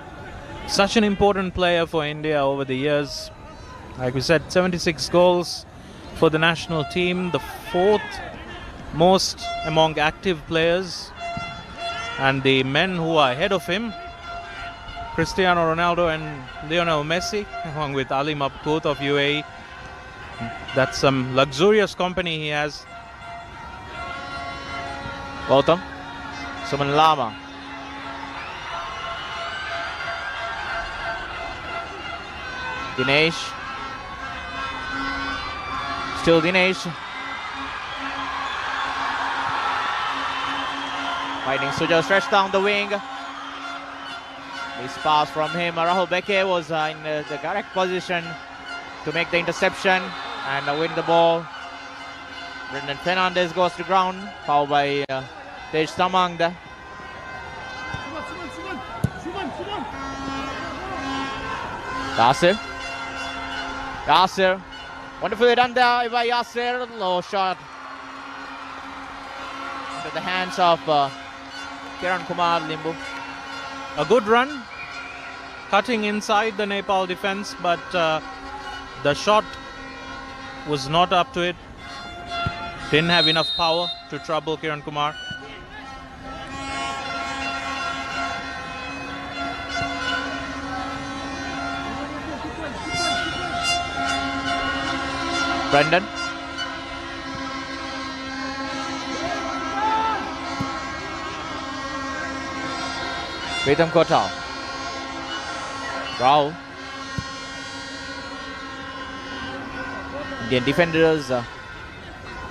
such an important player for India over the years. Like we said, 76 goals for the national team, the fourth most among active players. And the men who are ahead of him, Cristiano Ronaldo and Lionel Messi, along with Ali Mabkoot of UAE. That's some luxurious company he has. Gautam, Suman Lama. Dinesh. Still Dinesh. Fighting Suja stretched down the wing. This pass from him. Rahul Beke was in the correct position to make the interception and win the ball. Brendan Fernandez goes to ground, fouled by Tej Tamang there. Yasir. Wonderfully done there by Yasir. Low shot into the hands of Kiran Kumar Limbu. A good run, cutting inside the Nepal defense, but the shot was not up to it. Didn't have enough power to trouble Kiran Kumar. Brendan. Pritam Kota. Rao. Indian defenders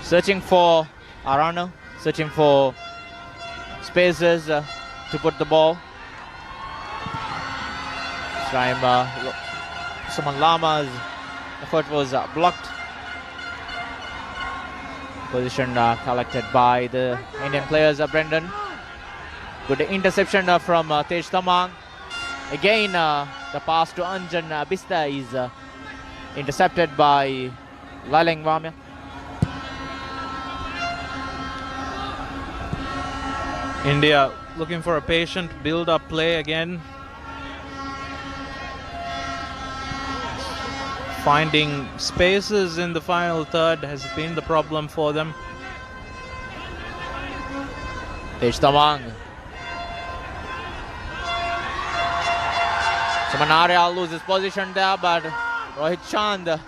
searching for a runner, searching for spaces to put the ball. This time Suman Lama's effort was blocked. Position collected by the Indian players. Brendan. Good interception from Tej Tamang. Again, the pass to Anjan Bista is intercepted by Laleng Vamya. India looking for a patient build-up play again. Finding spaces in the final third has been the problem for them. Tejtamang. Samanaria loses position there, but Rohit Chand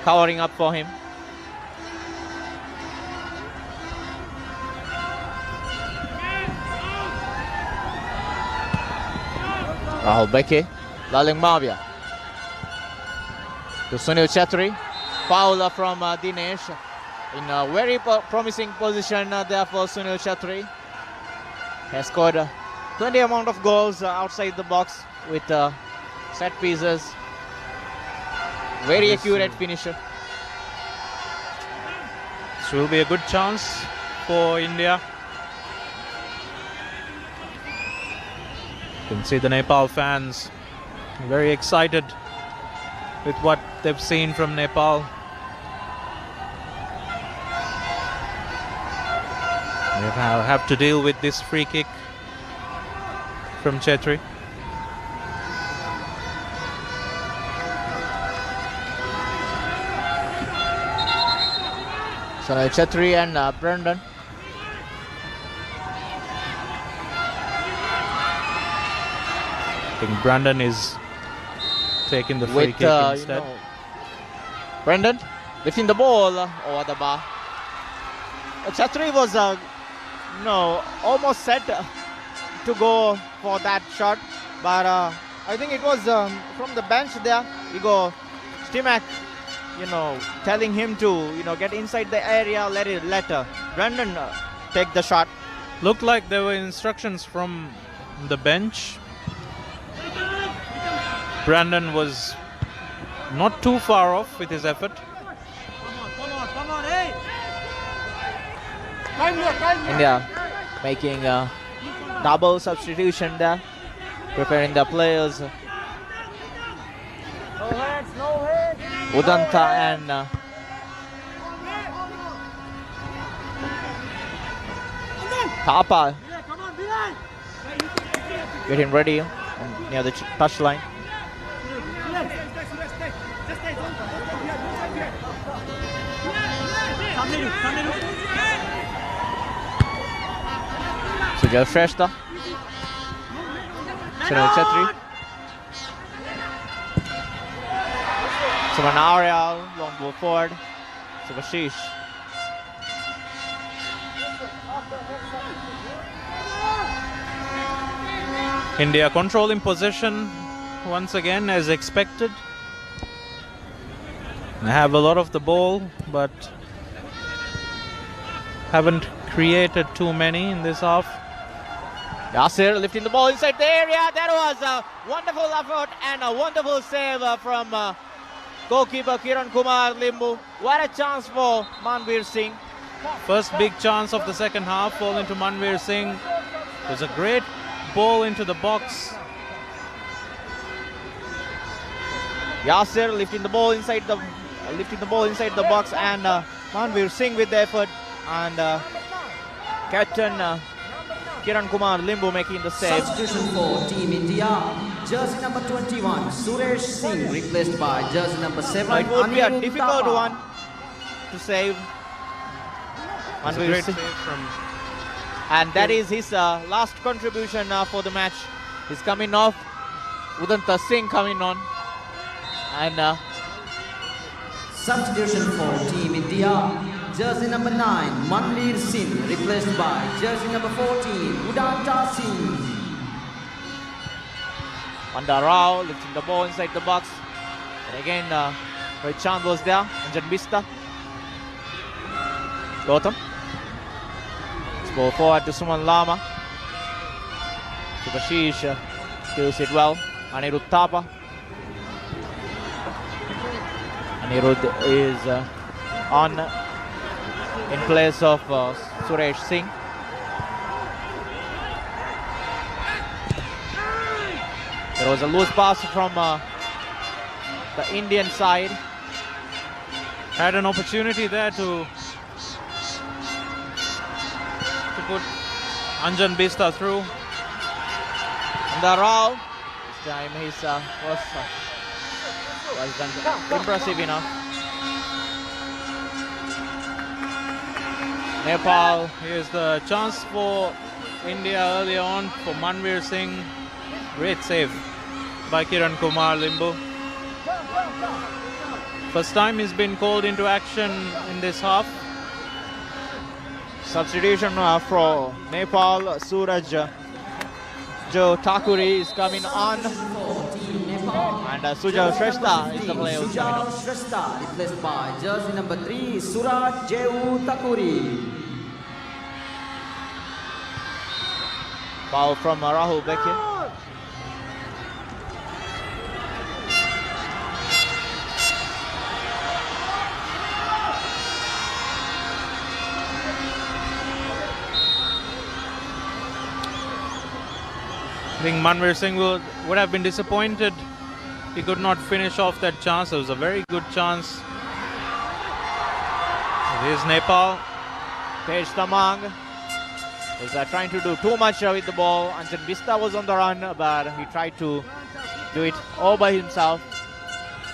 covering up for him. Rahul Beke, Laleng Mavia to Sunil Chetri. Foul from Dinesh in a very promising position there for Sunil Chetri. Has scored plenty amount of goals outside the box with set pieces. Very accurate finisher. This will be a good chance for India. You can see the Nepal fans very excited with what they've seen from Nepal. They have to deal with this free kick from Chetri. So Chetri and Brendan. I think Brandon is taking the free kick instead. Brendan lifting the ball over the bar. Chetri was almost set to go for that shot, but I think it was from the bench there. Igor Stimac, telling him to get inside the area, let Brendan take the shot. Looked like there were instructions from the bench. Brandon was not too far off with his effort. India making a double substitution there, preparing the players. Udanta and Thapa getting ready near the touchline. Sujal Shrestha, Sunil Chetri, Samanaria, long ball forward, Subhashish. India controlling possession once again as expected. They have a lot of the ball, but haven't created too many in this half. Yasir lifting the ball inside the area. That was a wonderful effort and a wonderful save from goalkeeper Kiran Kumar Limbu. What a chance for Manveer Singh. First big chance of the second half falling to Manveer Singh. It was a great ball into the box. Yasir lifting the ball inside the box, and Manveer Singh with the effort, and captain Kiran Kumar Limbu making the save. Substitution for Team India. Jersey number 21, Suresh Singh, replaced by jersey number 7, It would be a Anirudh difficult Thapa. one to save. It's a Manveer great Singh. save from And that is his last contribution for the match. He's coming off. Udanta Singh coming on. And Substitution for Team India. Jersey number 9, Manveer Singh, replaced by jersey number 14, Udanta Singh. Manda Rao lifting the ball inside the box. And again, Rohit Chand was there. Anjan Bista. Gautam. Let's go forward to Suman Lama. Subhashish kills it well. Anirudh Thapa. Anirudh is on in place of Suresh Singh. There was a loose pass from the Indian side. Had an opportunity there to put Anjan Bista through. And the Rao, this time his was done impressive enough. Nepal. Here's the chance for India early on for Manveer Singh. Great save by Kiran Kumar Limbu. First time he's been called into action in this half. Substitution for Nepal. Suraj Joe Thakuri is coming on. And Sujal Shrestha is the player who's coming on. Sujal Shrestha replaced by jersey number 3, Suraj Joe Thakuri. Foul from Rahul Bekir. I think Manveer Singh would have been disappointed. He could not finish off that chance. It was a very good chance. Here's Nepal. Tej Tamang was trying to do too much with the ball. Anjan Bista was on the run, but he tried to do it all by himself.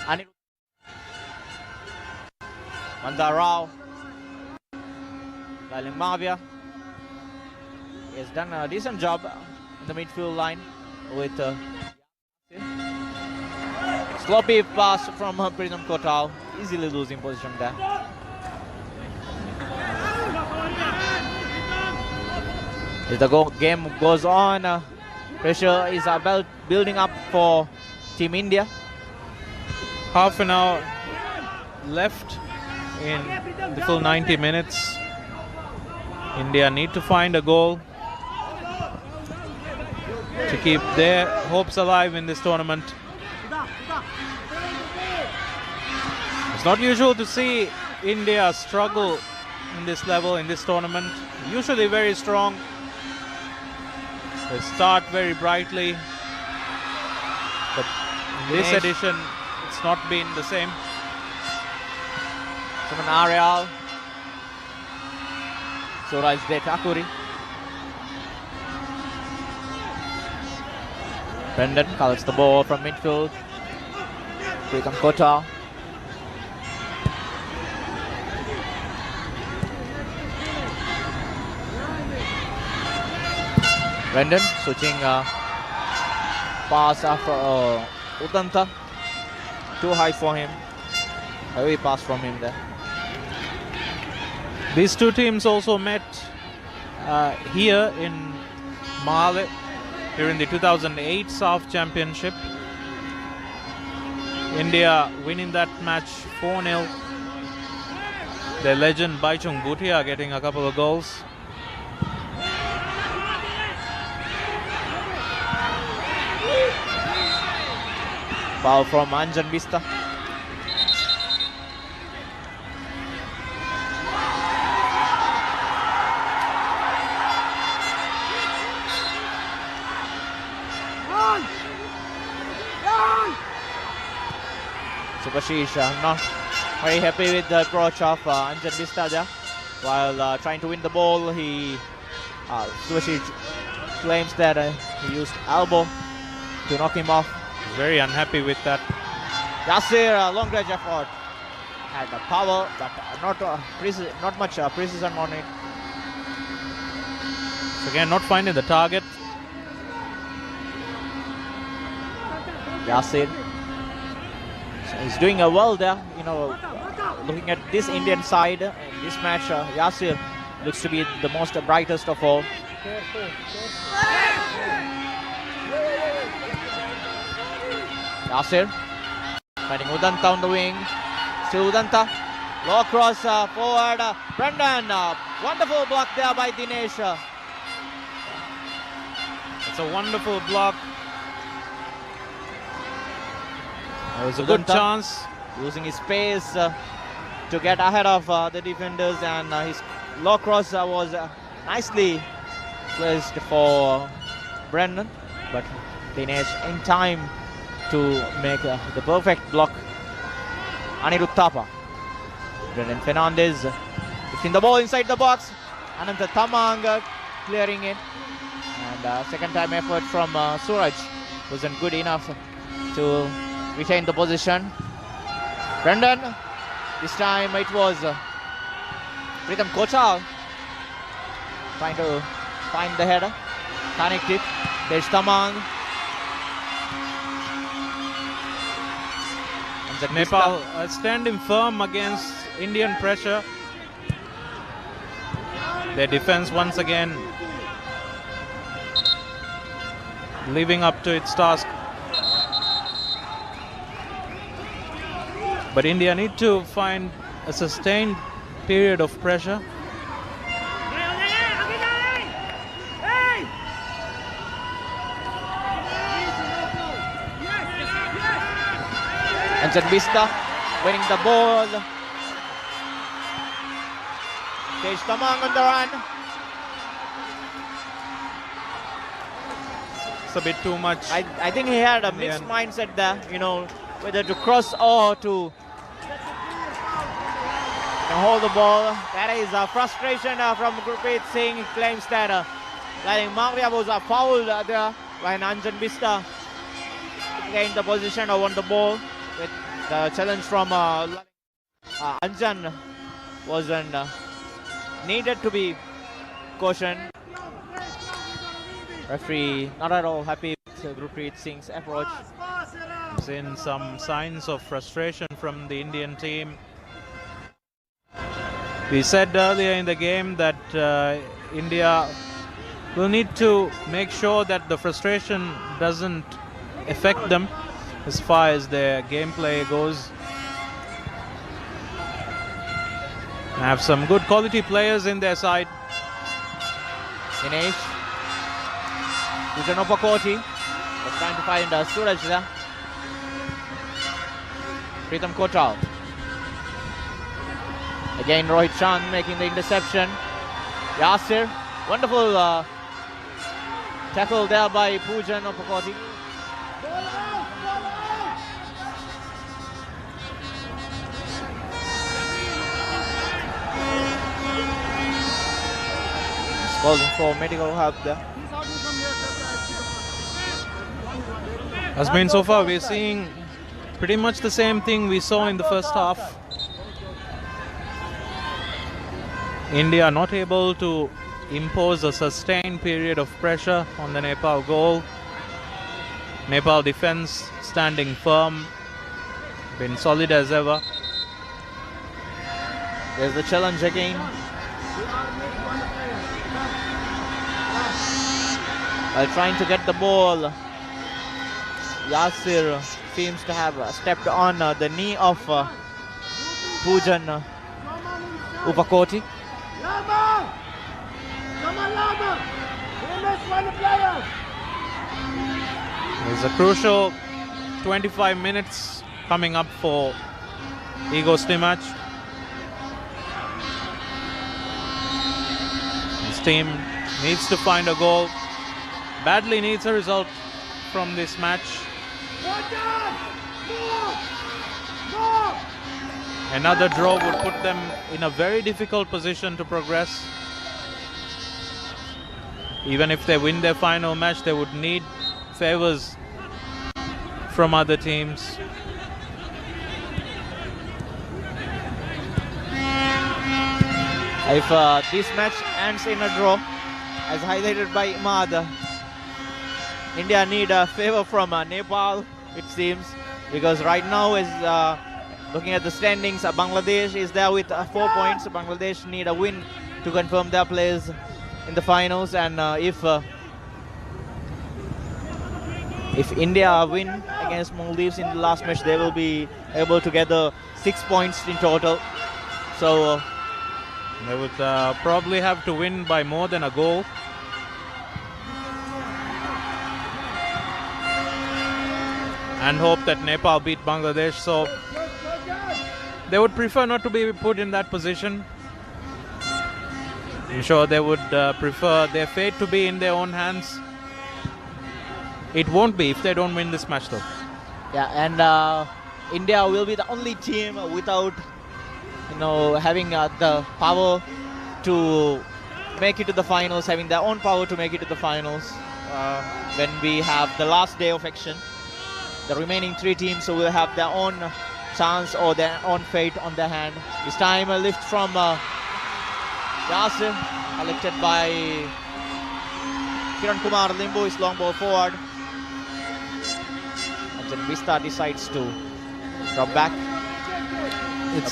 And Mandar Rao, Laling Mavia, he has done a decent job in the midfield line with sloppy pass from Pritham Kotal, easily losing position there. As the game goes on, pressure is building up for Team India. Half an hour left in the full 90 minutes. India need to find a goal to keep their hopes alive in this tournament. It's not usual to see India struggle in this level, in this tournament. Usually very strong. They start very brightly, but in this edition it's not been the same. Suman Aryal, Suraj De Thakuri. Brendan collects the ball from midfield. Pritham Kotal. Brendan switching pass after Udanta. Too high for him. Heavy pass from him there. These two teams also met here in Male during the 2008 SAFF Championship. India winning that match 4-0. Their legend Baichung Bhutia getting a couple of goals. Foul from Anjan Bista. Subhashish not very happy with the approach of Anjan Bista there. While trying to win the ball, Subhashish claims that he used elbow to knock him off. Very unhappy with that. Yasir, long range effort. Had the power, but not much precision on it. So again, not finding the target. Yasir. So he's doing well there. Looking at this Indian side in this match, Yasir looks to be the most brightest of all. Yasir finding Udanta on the wing. Still Udanta. Low cross forward. Brendan. Wonderful block there by Dinesh. It's a wonderful block. It was a good chance. Using his pace to get ahead of the defenders, and his low cross was nicely placed for Brendan, but Dinesh in time to make the perfect block. Anirudh Thapa. Brendan Fernandez lifting the ball inside the box. Ananta Tamang clearing it. And second time effort from Suraj wasn't good enough to retain the position. Brendan, this time it was Pritham Kochal trying to find the header, connect it. There's Tamang. Nepal standing firm against Indian pressure. Their defense once again living up to its task. But India need to find a sustained period of pressure. And Bista winning the ball. Tej Tamang on the run. It's a bit too much. I think he had a mixed mindset there, you know, whether to cross or to hold the ball. That is a frustration from Gurpreet Singh. He claims that like Maria was fouled there when Anjan Bista gained the position or won the ball. With the challenge from Anjan wasn't needed to be cautioned. Referee not at all happy with Gurpreet Singh's approach. Seen some signs of frustration from the Indian team. We said earlier in the game that India will need to make sure that the frustration doesn't affect them as far as their gameplay goes. Have some good quality players in their side. Dinesh Ujanopakoti was trying to find Suraj there. Pritham Kochal. Again Rohit Chand making the interception. Yasir, wonderful tackle there by Pujan Opakoti. Calling for medical help there. Has been so far we're seeing pretty much the same thing we saw in the first half. India not able to impose a sustained period of pressure on the Nepal goal. Nepal defense standing firm, been solid as ever. There's the challenge again. While trying to get the ball, Yasir seems to have stepped on the knee of Pujan Upakoti. There's a crucial 25 minutes coming up for Igor match. This team needs to find a goal. Badly needs a result from this match. Another draw would put them in a very difficult position to progress. Even if they win their final match, they would need favors from other teams. If this match ends in a draw, as highlighted by Imad, India need a favor from Nepal, it seems, because right now is looking at the standings, Bangladesh is there with 4 points. Bangladesh need a win to confirm their place in the finals, and if India win against Maldives in the last match, they will be able to gather 6 points in total. So they would probably have to win by more than a goal. And hope that Nepal beat Bangladesh, so they would prefer not to be put in that position. I'm sure they would prefer their fate to be in their own hands. It won't be if they don't win this match though. Yeah, and India will be the only team without, having the power to make it to the finals, having their own power to make it to the finals. When we have the last day of action, the remaining 3 teams will have their own chance or their own fate on their hand. This time a lift from Yasir, collected by Kiran Kumar Limbu, is long ball forward. And then Vista decides to drop back.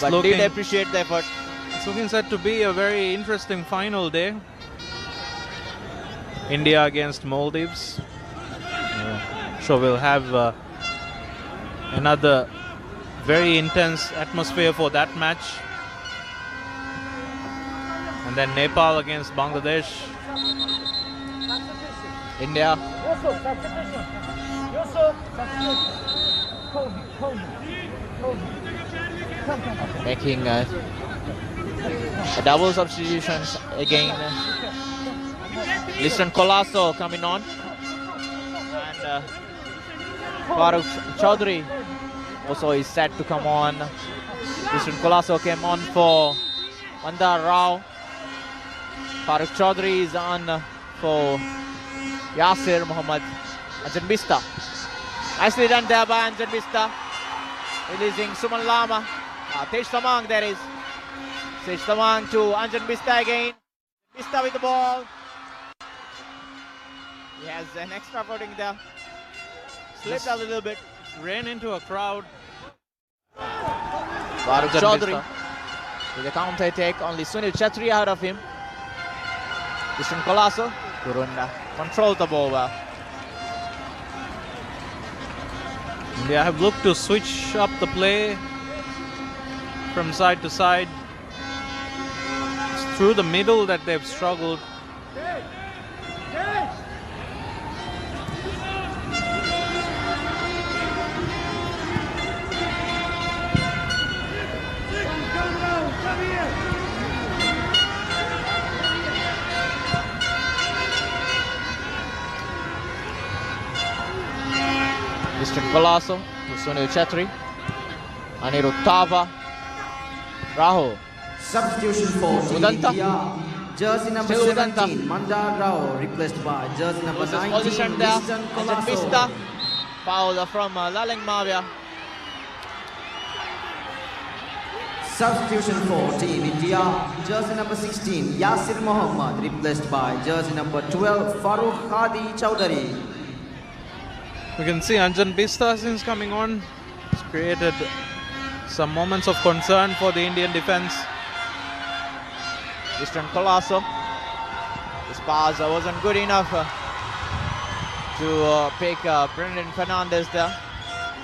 But did appreciate the effort. It's looking set to be a very interesting final day. India against Maldives. So we'll have another very intense atmosphere for that match. And then Nepal against Bangladesh. India making a double substitutions again. Liston Colasso coming on, and Farooq Chaudhary also is set to come on. Liston Colasso came on for Mandar Rao. Farooq Chaudhary is on for Yasir Mohammad. Anjan Bista. Nicely done there by Anjan Bista. Releasing Suman Lama. Tej Tamang there is. Tej Tamang to Anjan Bista again. Bista with the ball. He has an extra footing there. Slipped a little bit. Ran into a crowd. Farooq Chaudhary with a counter attack. Only Sunil Chetri out of him. Liston Colasso couldn't control the ball well. India have looked to switch up the play from side to side. It's through the middle that they've struggled. Liston Colasso to Sunil Chetri. Anirudh Thapa. Rahul. Substitution for Team Udanta. India. Jersey number Still 17, Udanta. Mandar Rao, replaced by jersey number Was 19, positioned there. Liston Anjan Bista. Colasso. Foul from Laleng Mavia. Substitution for Team India. Jersey number 16, Yasir Mohammad, replaced by jersey number 12, Farooq Hadi Chaudhary. We can see Anjan Bista since coming on. It's created some moments of concern for the Indian defense. Liston Colasso. His pass wasn't good enough to pick Brendan Fernandez there.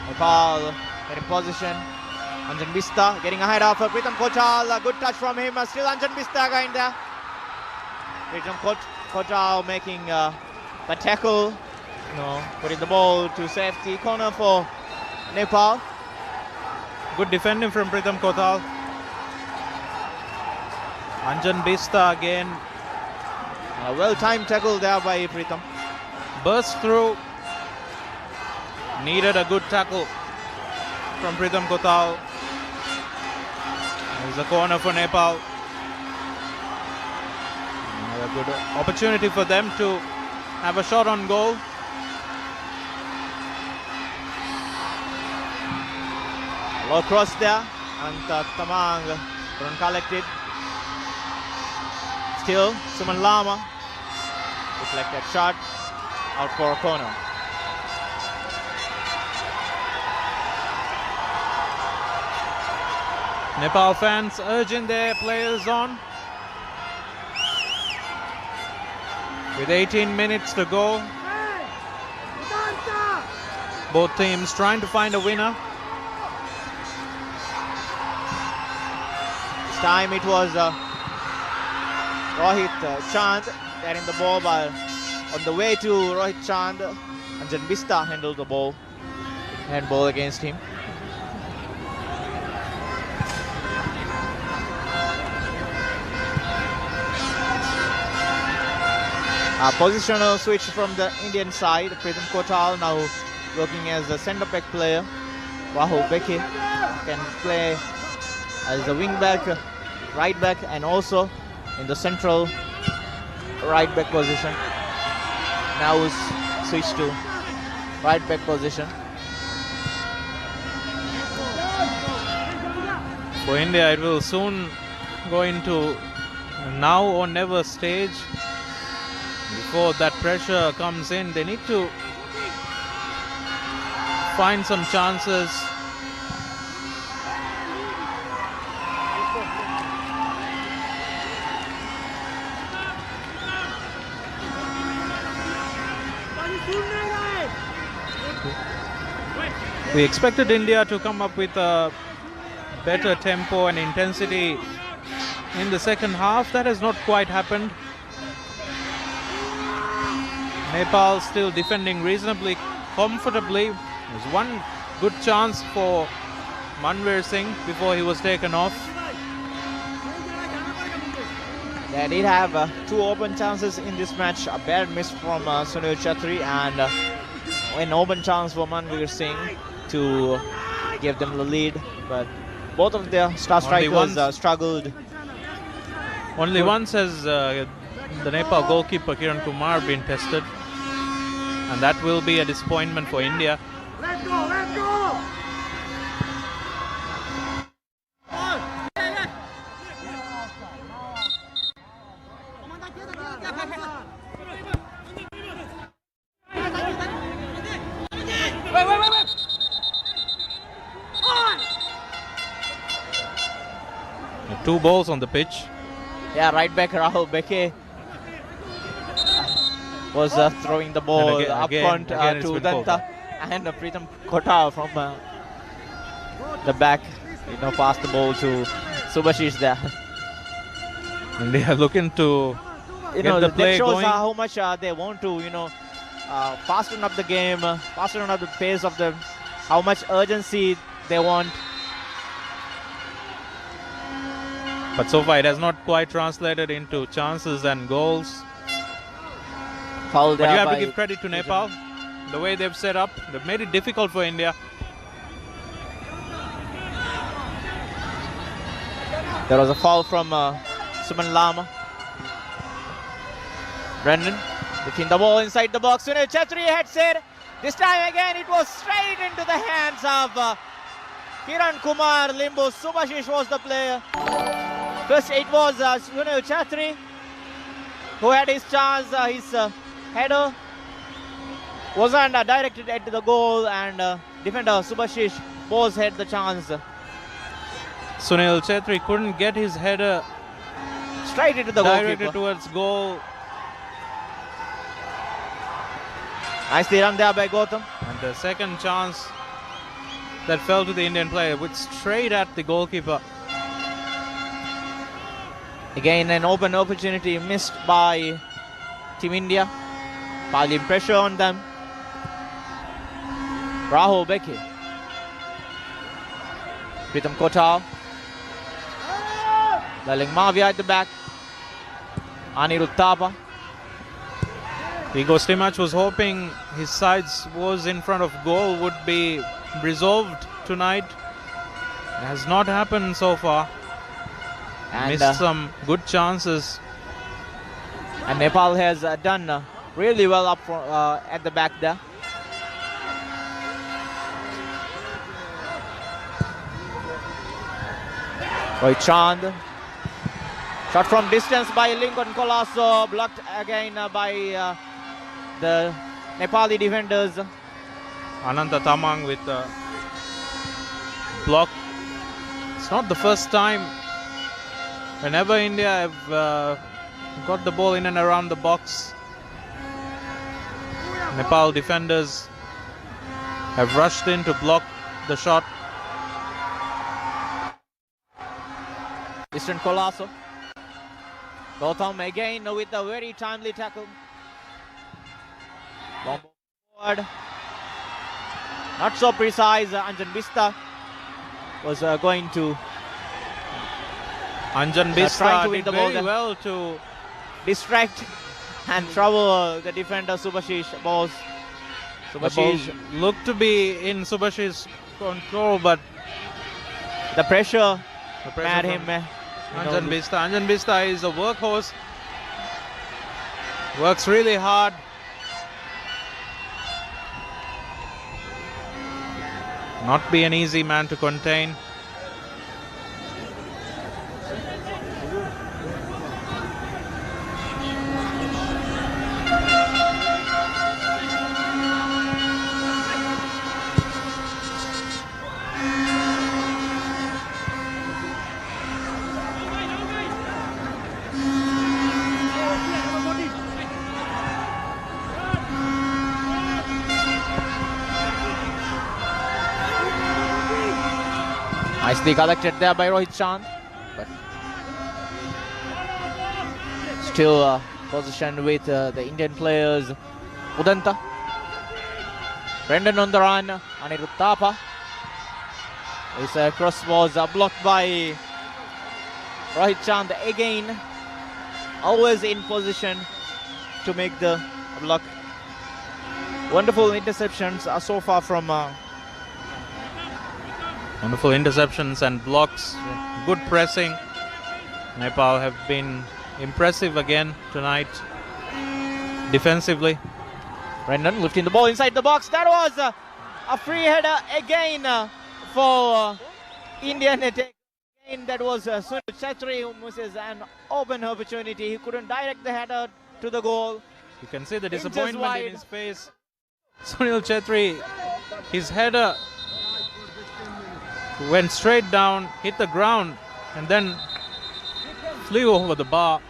Nepal in position. Anjan Bista getting ahead of Pritam Kochal. A good touch from him. Still Anjan Bista going there. Pritam Kochal making the tackle. Putting the ball to safety corner for Nepal. Good defending from Pritam Kothal. Anjan Bista again. A well-timed tackle there by Pritam. Burst through. Needed a good tackle from Pritam Kothal. There's a corner for Nepal. Another good opportunity for them to have a shot on goal. Low cross there, and Tamang couldn't collect it. Still, Suman Lama deflected shot out for a corner. Nepal fans urging their players on. With 18 minutes to go, both teams trying to find a winner. This time it was Rohit Chand carrying the ball, but on the way to Rohit Chand, Anjan Bista handled the ball. Handball against him. Positional switch from the Indian side. Pritham Kotal now working as a centre back player. Rahul Beke can play as a wing back, right back, and also in the central right back position. Now switch to right back position. For India, it will soon go into now or never stage. Before that pressure comes in, they need to find some chances. We expected India to come up with a better tempo and intensity in the second half. That has not quite happened. Nepal still defending reasonably comfortably. There's one good chance for Manveer Singh before he was taken off. They did have 2 open chances in this match. A bad miss from Sunil Chhatri and an open chance for Manveer Singh to give them the lead. But both of their star strikers struggled. Only once has the Nepal goalkeeper Kiran Kumar been tested, and that will be a disappointment for India. Let's go, let's go! Two balls on the pitch. Yeah, right back Rahul Beke was throwing the ball up front to Danta, and Pritham Kota from the back, passed the ball to Subhashish there. And they are looking to get the play that shows going. How much they want to, fasten up the game, fasten up the pace of the, how much urgency they want. But so far it has not quite translated into chances and goals. Foul But there you have by to give credit to Nepal. The way they've set up, they've made it difficult for India. There was a foul from Suman Lama. Brendan looking the ball inside the box. Sunil Chhatri had said, this time again it was straight into the hands of Kiran Kumar Limbu. Subhashish was the player. First it was Sunil Chhatri who had his chance. His header wasn't directed at the goal, and defender Subhashish Bose had the chance. Sunil Chhetri couldn't get his header Straight into the directed goalkeeper. towards goal. Nicely run there by Gautam. And the second chance that fell to the Indian player went straight at the goalkeeper. Again, an open opportunity missed by Team India. Piling pressure on them. Rahul Beke. Pritham Kotal. Laling Mavia at the back. Anirudh Thapa. Igor Stimac was hoping his sides was in front of goal would be resolved tonight. It has not happened so far. And, Missed some good chances. and Nepal has done really well up at the back there. Rohit Chand. Shot from distance by Lincoln Colasso, blocked again by the Nepali defenders. Ananta Tamang with a block. It's not the first time. Whenever India have got the ball in and around the box, Nepal defenders have rushed in to block the shot. Eastern Colasso. Gautam again with a very timely tackle. Long ball forward. Not so precise. Anjan Bista was going to Anjan trying Bista to win did the ball very there. well to distract and trouble the defender Subhashish balls. The ball Subhashish, looked to be in Subhashish's control, but the pressure the pressure mad from him. Anjan Bista. Anjan Bista is a workhorse. Works really hard. Not be an easy man to contain. Nicely collected there by Rohit Chand, but still positioned with the Indian players. Udanta, Brendan on the run, Anirudh Thapa. His cross was blocked by Rohit Chand again, always in position to make the block. Wonderful interceptions so far from Wonderful interceptions and blocks. Good pressing. Nepal have been impressive again tonight defensively. Brendan lifting the ball inside the box. That was a free header again for Indian attack. Again, that was Sunil Chetri who misses an open opportunity. He couldn't direct the header to the goal. You can see the Inches disappointment wide. in his face. Sunil Chetri, his header went straight down, hit the ground, and then flew over the bar.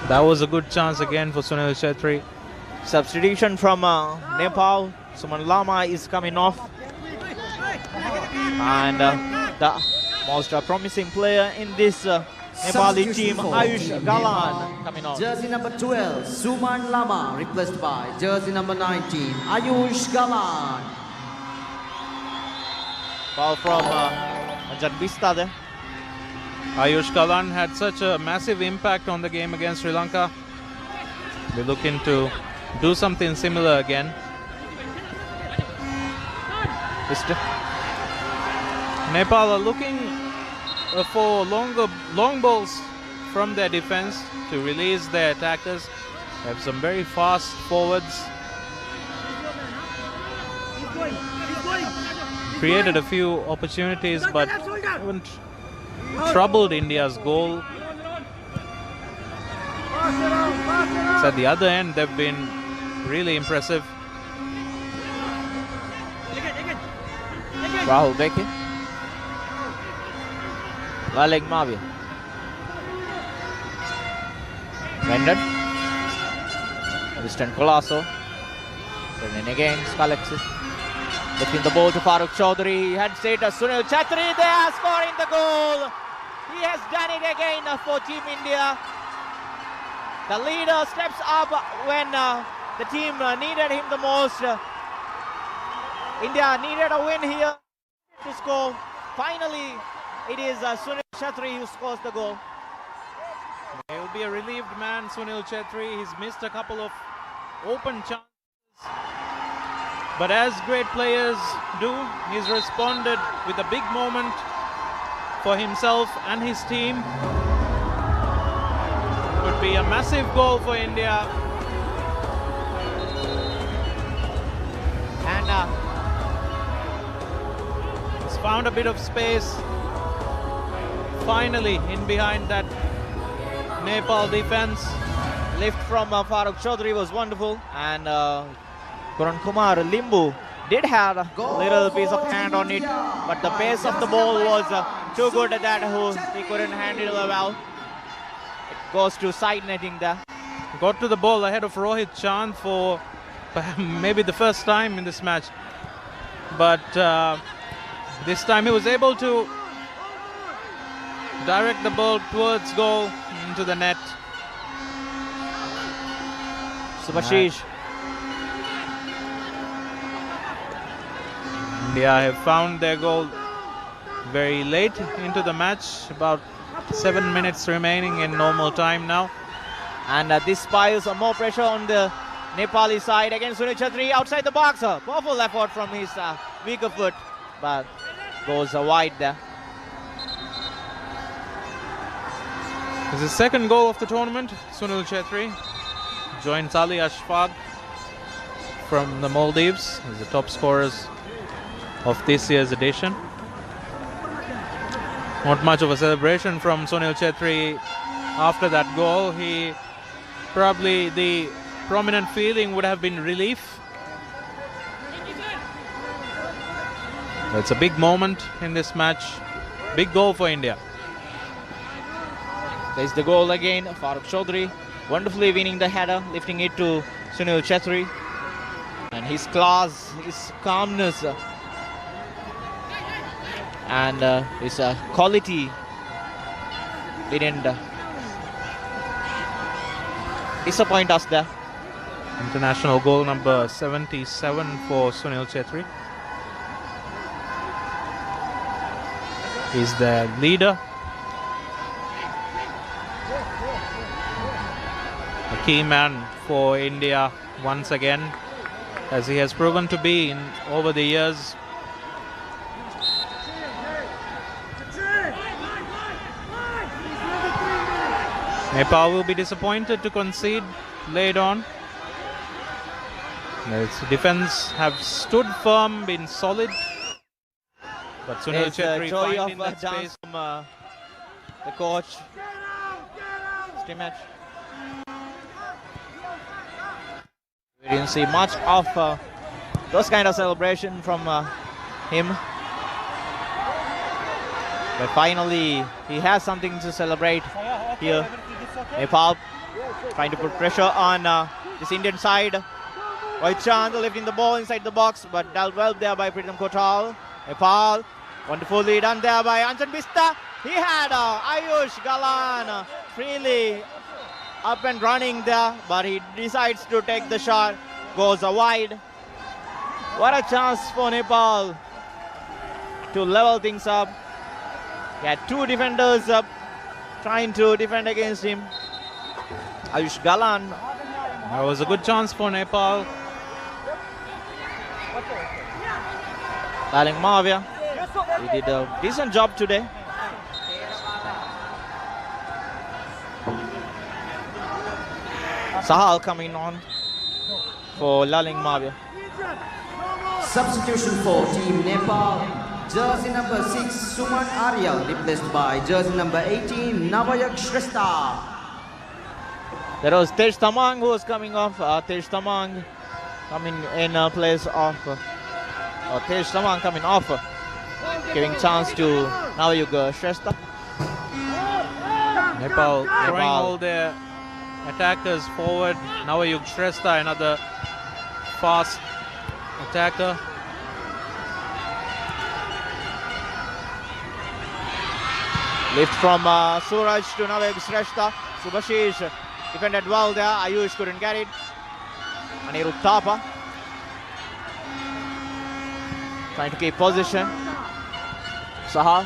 That was a good chance again for Sunil Chetri. Substitution from Nepal. Suman Lama is coming off. And the most promising player in this Nepali team, Ayush Galan, coming off. Jersey number 12, Suman Lama, replaced by jersey number 19, Ayush Galan. Ball from Anjan Bista there. Ayush Kalan had such a massive impact on the game against Sri Lanka. We're looking to do something similar again. Bista. Nepal are looking for long balls from their defense to release their attackers. They have some very fast forwards. Created a few opportunities, but haven't troubled India's goal. So at the other end, they've been really impressive. Rahul Beke. Laleg Mavia. Brendan. Distant Colasso. Brendan again, Skalexis. Lifting the ball to Farooq Chaudhary. He had set Sunil Chetri there, scoring the goal. He has done it again for Team India. The leader steps up when the team needed him the most. India needed a win here to score. Finally, it is Sunil Chetri who scores the goal. He'll be a relieved man, Sunil Chetri. He's missed a couple of open chances. But as great players do, he's responded with a big moment for himself and his team. Would be a massive goal for India. And He's found a bit of space. Finally, in behind that Nepal defense. lift from Farooq Chaudhary was wonderful. And Karan Kumar Limbu did have a little piece of hand on it, but the pace of the ball was too good that he couldn't handle it well. It goes to side netting there. Got to the ball ahead of Rohit Chand for maybe the first time in this match. But this time he was able to direct the ball towards goal into the net. Subhashish. India have found their goal very late into the match, about 7 minutes remaining in normal time now. And this piles more pressure on the Nepali side. Again, Sunil Chhatri outside the box. Powerful effort from his weaker foot, but goes wide there. It's his second goal of the tournament. Sunil Chhetri joins Ali Ashfaq from the Maldives. He's the top scorers of this year's edition. Not much of a celebration from Sunil Chhetri after that goal. Probably the prominent feeling would have been relief. It's a big moment in this match. Big goal for India. There's the goal again. Farooq Chaudhary wonderfully winning the header, lifting it to Sunil Chhetri. And his class, his calmness, and his quality didn't disappoint us there. International goal number 77 for Sunil Chhetri. He's the leader. A key man for India once again, as he has proven to be over the years. Nepal will be disappointed to concede late on. Its defense have stood firm, been solid. But Sunil Chhetri finding that space from the coach. Match. We didn't see much of those kind of celebration from him. But finally, he has something to celebrate here. Nepal trying to put pressure on this Indian side. Rohit Chand lifting the ball inside the box, but dealt well there by Pritam Kotal. Nepal, wonderfully done there by Anjan Bista. He had Ayush Galan freely up and running there, but he decides to take the shot, goes wide. What a chance for Nepal to level things up. He had two defenders up trying to defend against him. Ayush Galan. That was a good chance for Nepal. Laling Mavia, he did a decent job today. Sahal coming on for Laling Mavia. Substitution for Team Nepal. Jersey number 6, Suman Arya, replaced by jersey number 18, Navayak Shrestha. There was Tej Tamang who was coming off. Tej Tamang coming in place of Tej Tamang coming off, giving chance to Navayug Shrestha. Nepal throwing all their attackers forward. Navayug Shrestha, another fast attacker. Lift from Suraj to Navayug Shrestha. Subhashish defended well there. Ayush couldn't get it. Anirudh Thapa trying to keep position. Sahal.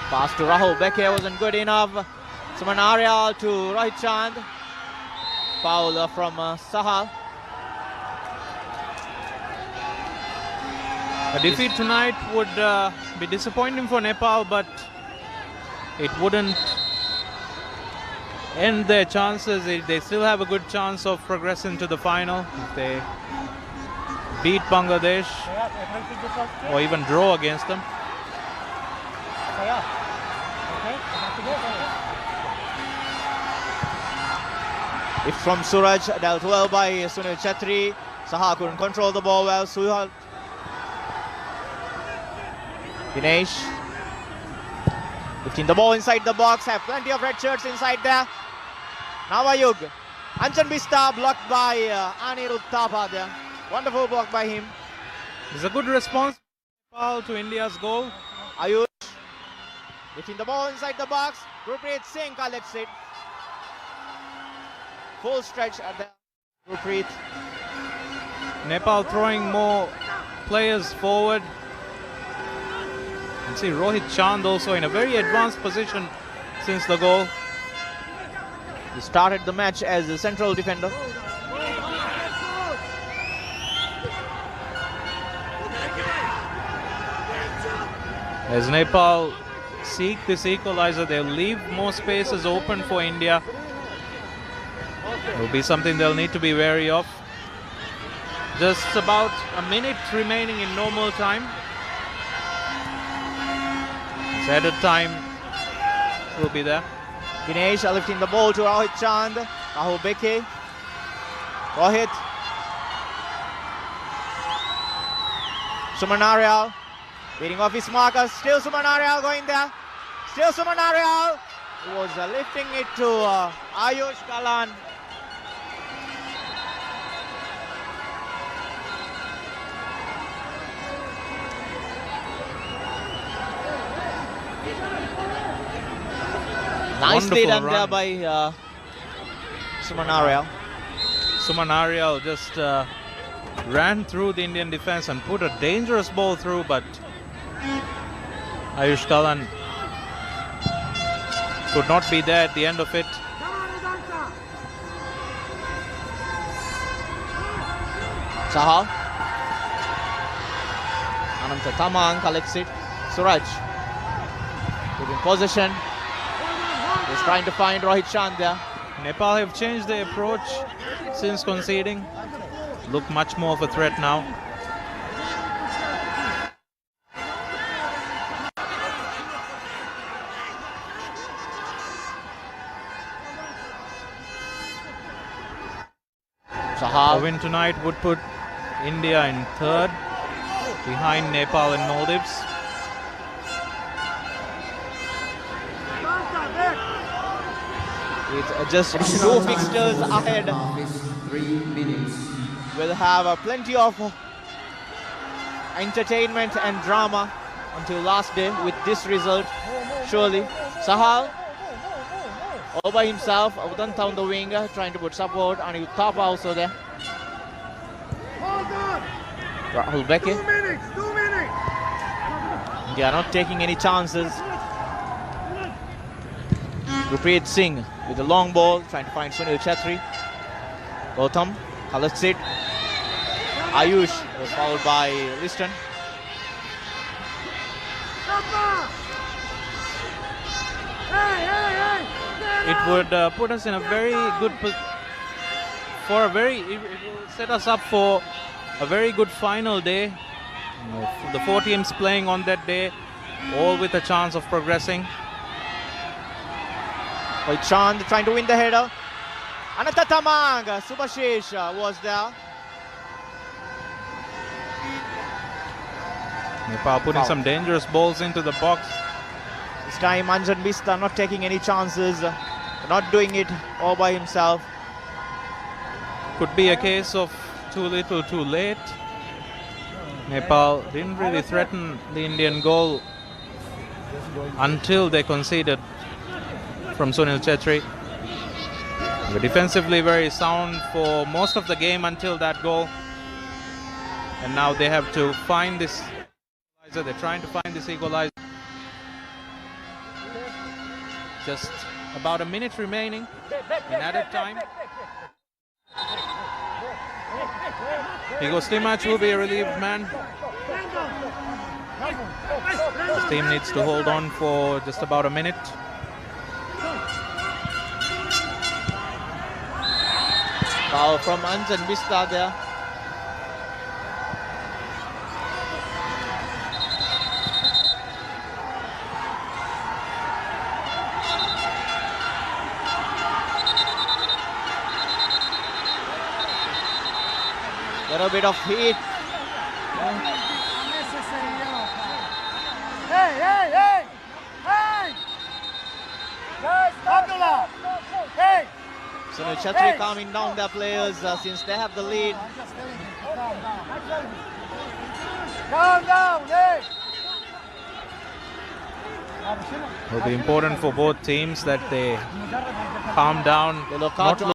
Pass to Rahul Beke wasn't good enough. Suman Arya to Rohit Chand. Foul from Sahal. A defeat tonight would be disappointing for Nepal, but it wouldn't end their chances. They still have a good chance of progressing to the final if they beat Bangladesh or even draw against them. If from Suraj, dealt well by Sunil Chhetri. Saha couldn't control the ball well. Suhal. Dinesh lifting the ball inside the box. Have plenty of red shirts inside there. Navayug. Anjan Bista blocked by Anirudh Thapa there. Wonderful block by him. It's a good response to India's goal. Ayush lifting the ball inside the box. Gurpreet Singh collects it. Full stretch at the Gurpreet. Nepal throwing more players forward. You see Rohit Chand also in a very advanced position since the goal. He started the match as a central defender. As Nepal seek this equalizer, they'll leave more spaces open for India. It will be something they'll need to be wary of. Just about a minute remaining in normal time. Added time will be there. Dinesh lifting the ball to Rohit Chand. Rahul Beke. Rohit. Suman Aryal beating off his marker. Still Suman Aryal going there. Still Suman Aryal. He was lifting it to Ayush Kalan. Nicely done there by Suman Aryal. Suman Aryal just ran through the Indian defense and put a dangerous ball through, but Ayush Kalan could not be there at the end of it. Sahal. Ananta Tamang collects it. Suraj taking possession. He's trying to find Rohit Chand there. Nepal have changed their approach since conceding. Look much more of a threat now. Sahal. A win tonight would put India in third, behind Nepal and Maldives. It's just two fixtures ahead. 3 minutes. We'll have plenty of entertainment and drama until last day with this result, surely. Sahal all by himself, Udan down the wing, trying to put support, and Uthapa also there. Rahul Beke. 2 minutes, 2 minutes. They are not taking any chances. Gurpreet Singh with the long ball, trying to find Sunil Chhetri. Gautam collects it. Ayush was fouled by Liston. It would put us in a very good it will set us up for a very good final day. The 4 teams playing on that day, all with a chance of progressing. Chand trying to win the header. Ananta Tamang, Subhashish was there. Nepal putting some dangerous balls into the box. This time Anjan Bista not taking any chances, not doing it all by himself. Could be a case of too little, too late. Nepal didn't really threaten the Indian goal until they conceded from Sunil Chhetri. They were defensively very sound for most of the game until that goal. And now they have to find this equalizer. They're trying to find this equalizer. Just about a minute remaining in added time. Igor Stimac will be a relieved man. His team needs to hold on for just about a minute. Foul from Anjan Bista there. Got a bit of heat. Hey, hey, hey! Hey! Abdullah! Hey! Sunil Chhetri calming down their players since they have the lead. Calm down, hey! It will be important for both teams that they calm down. They look not out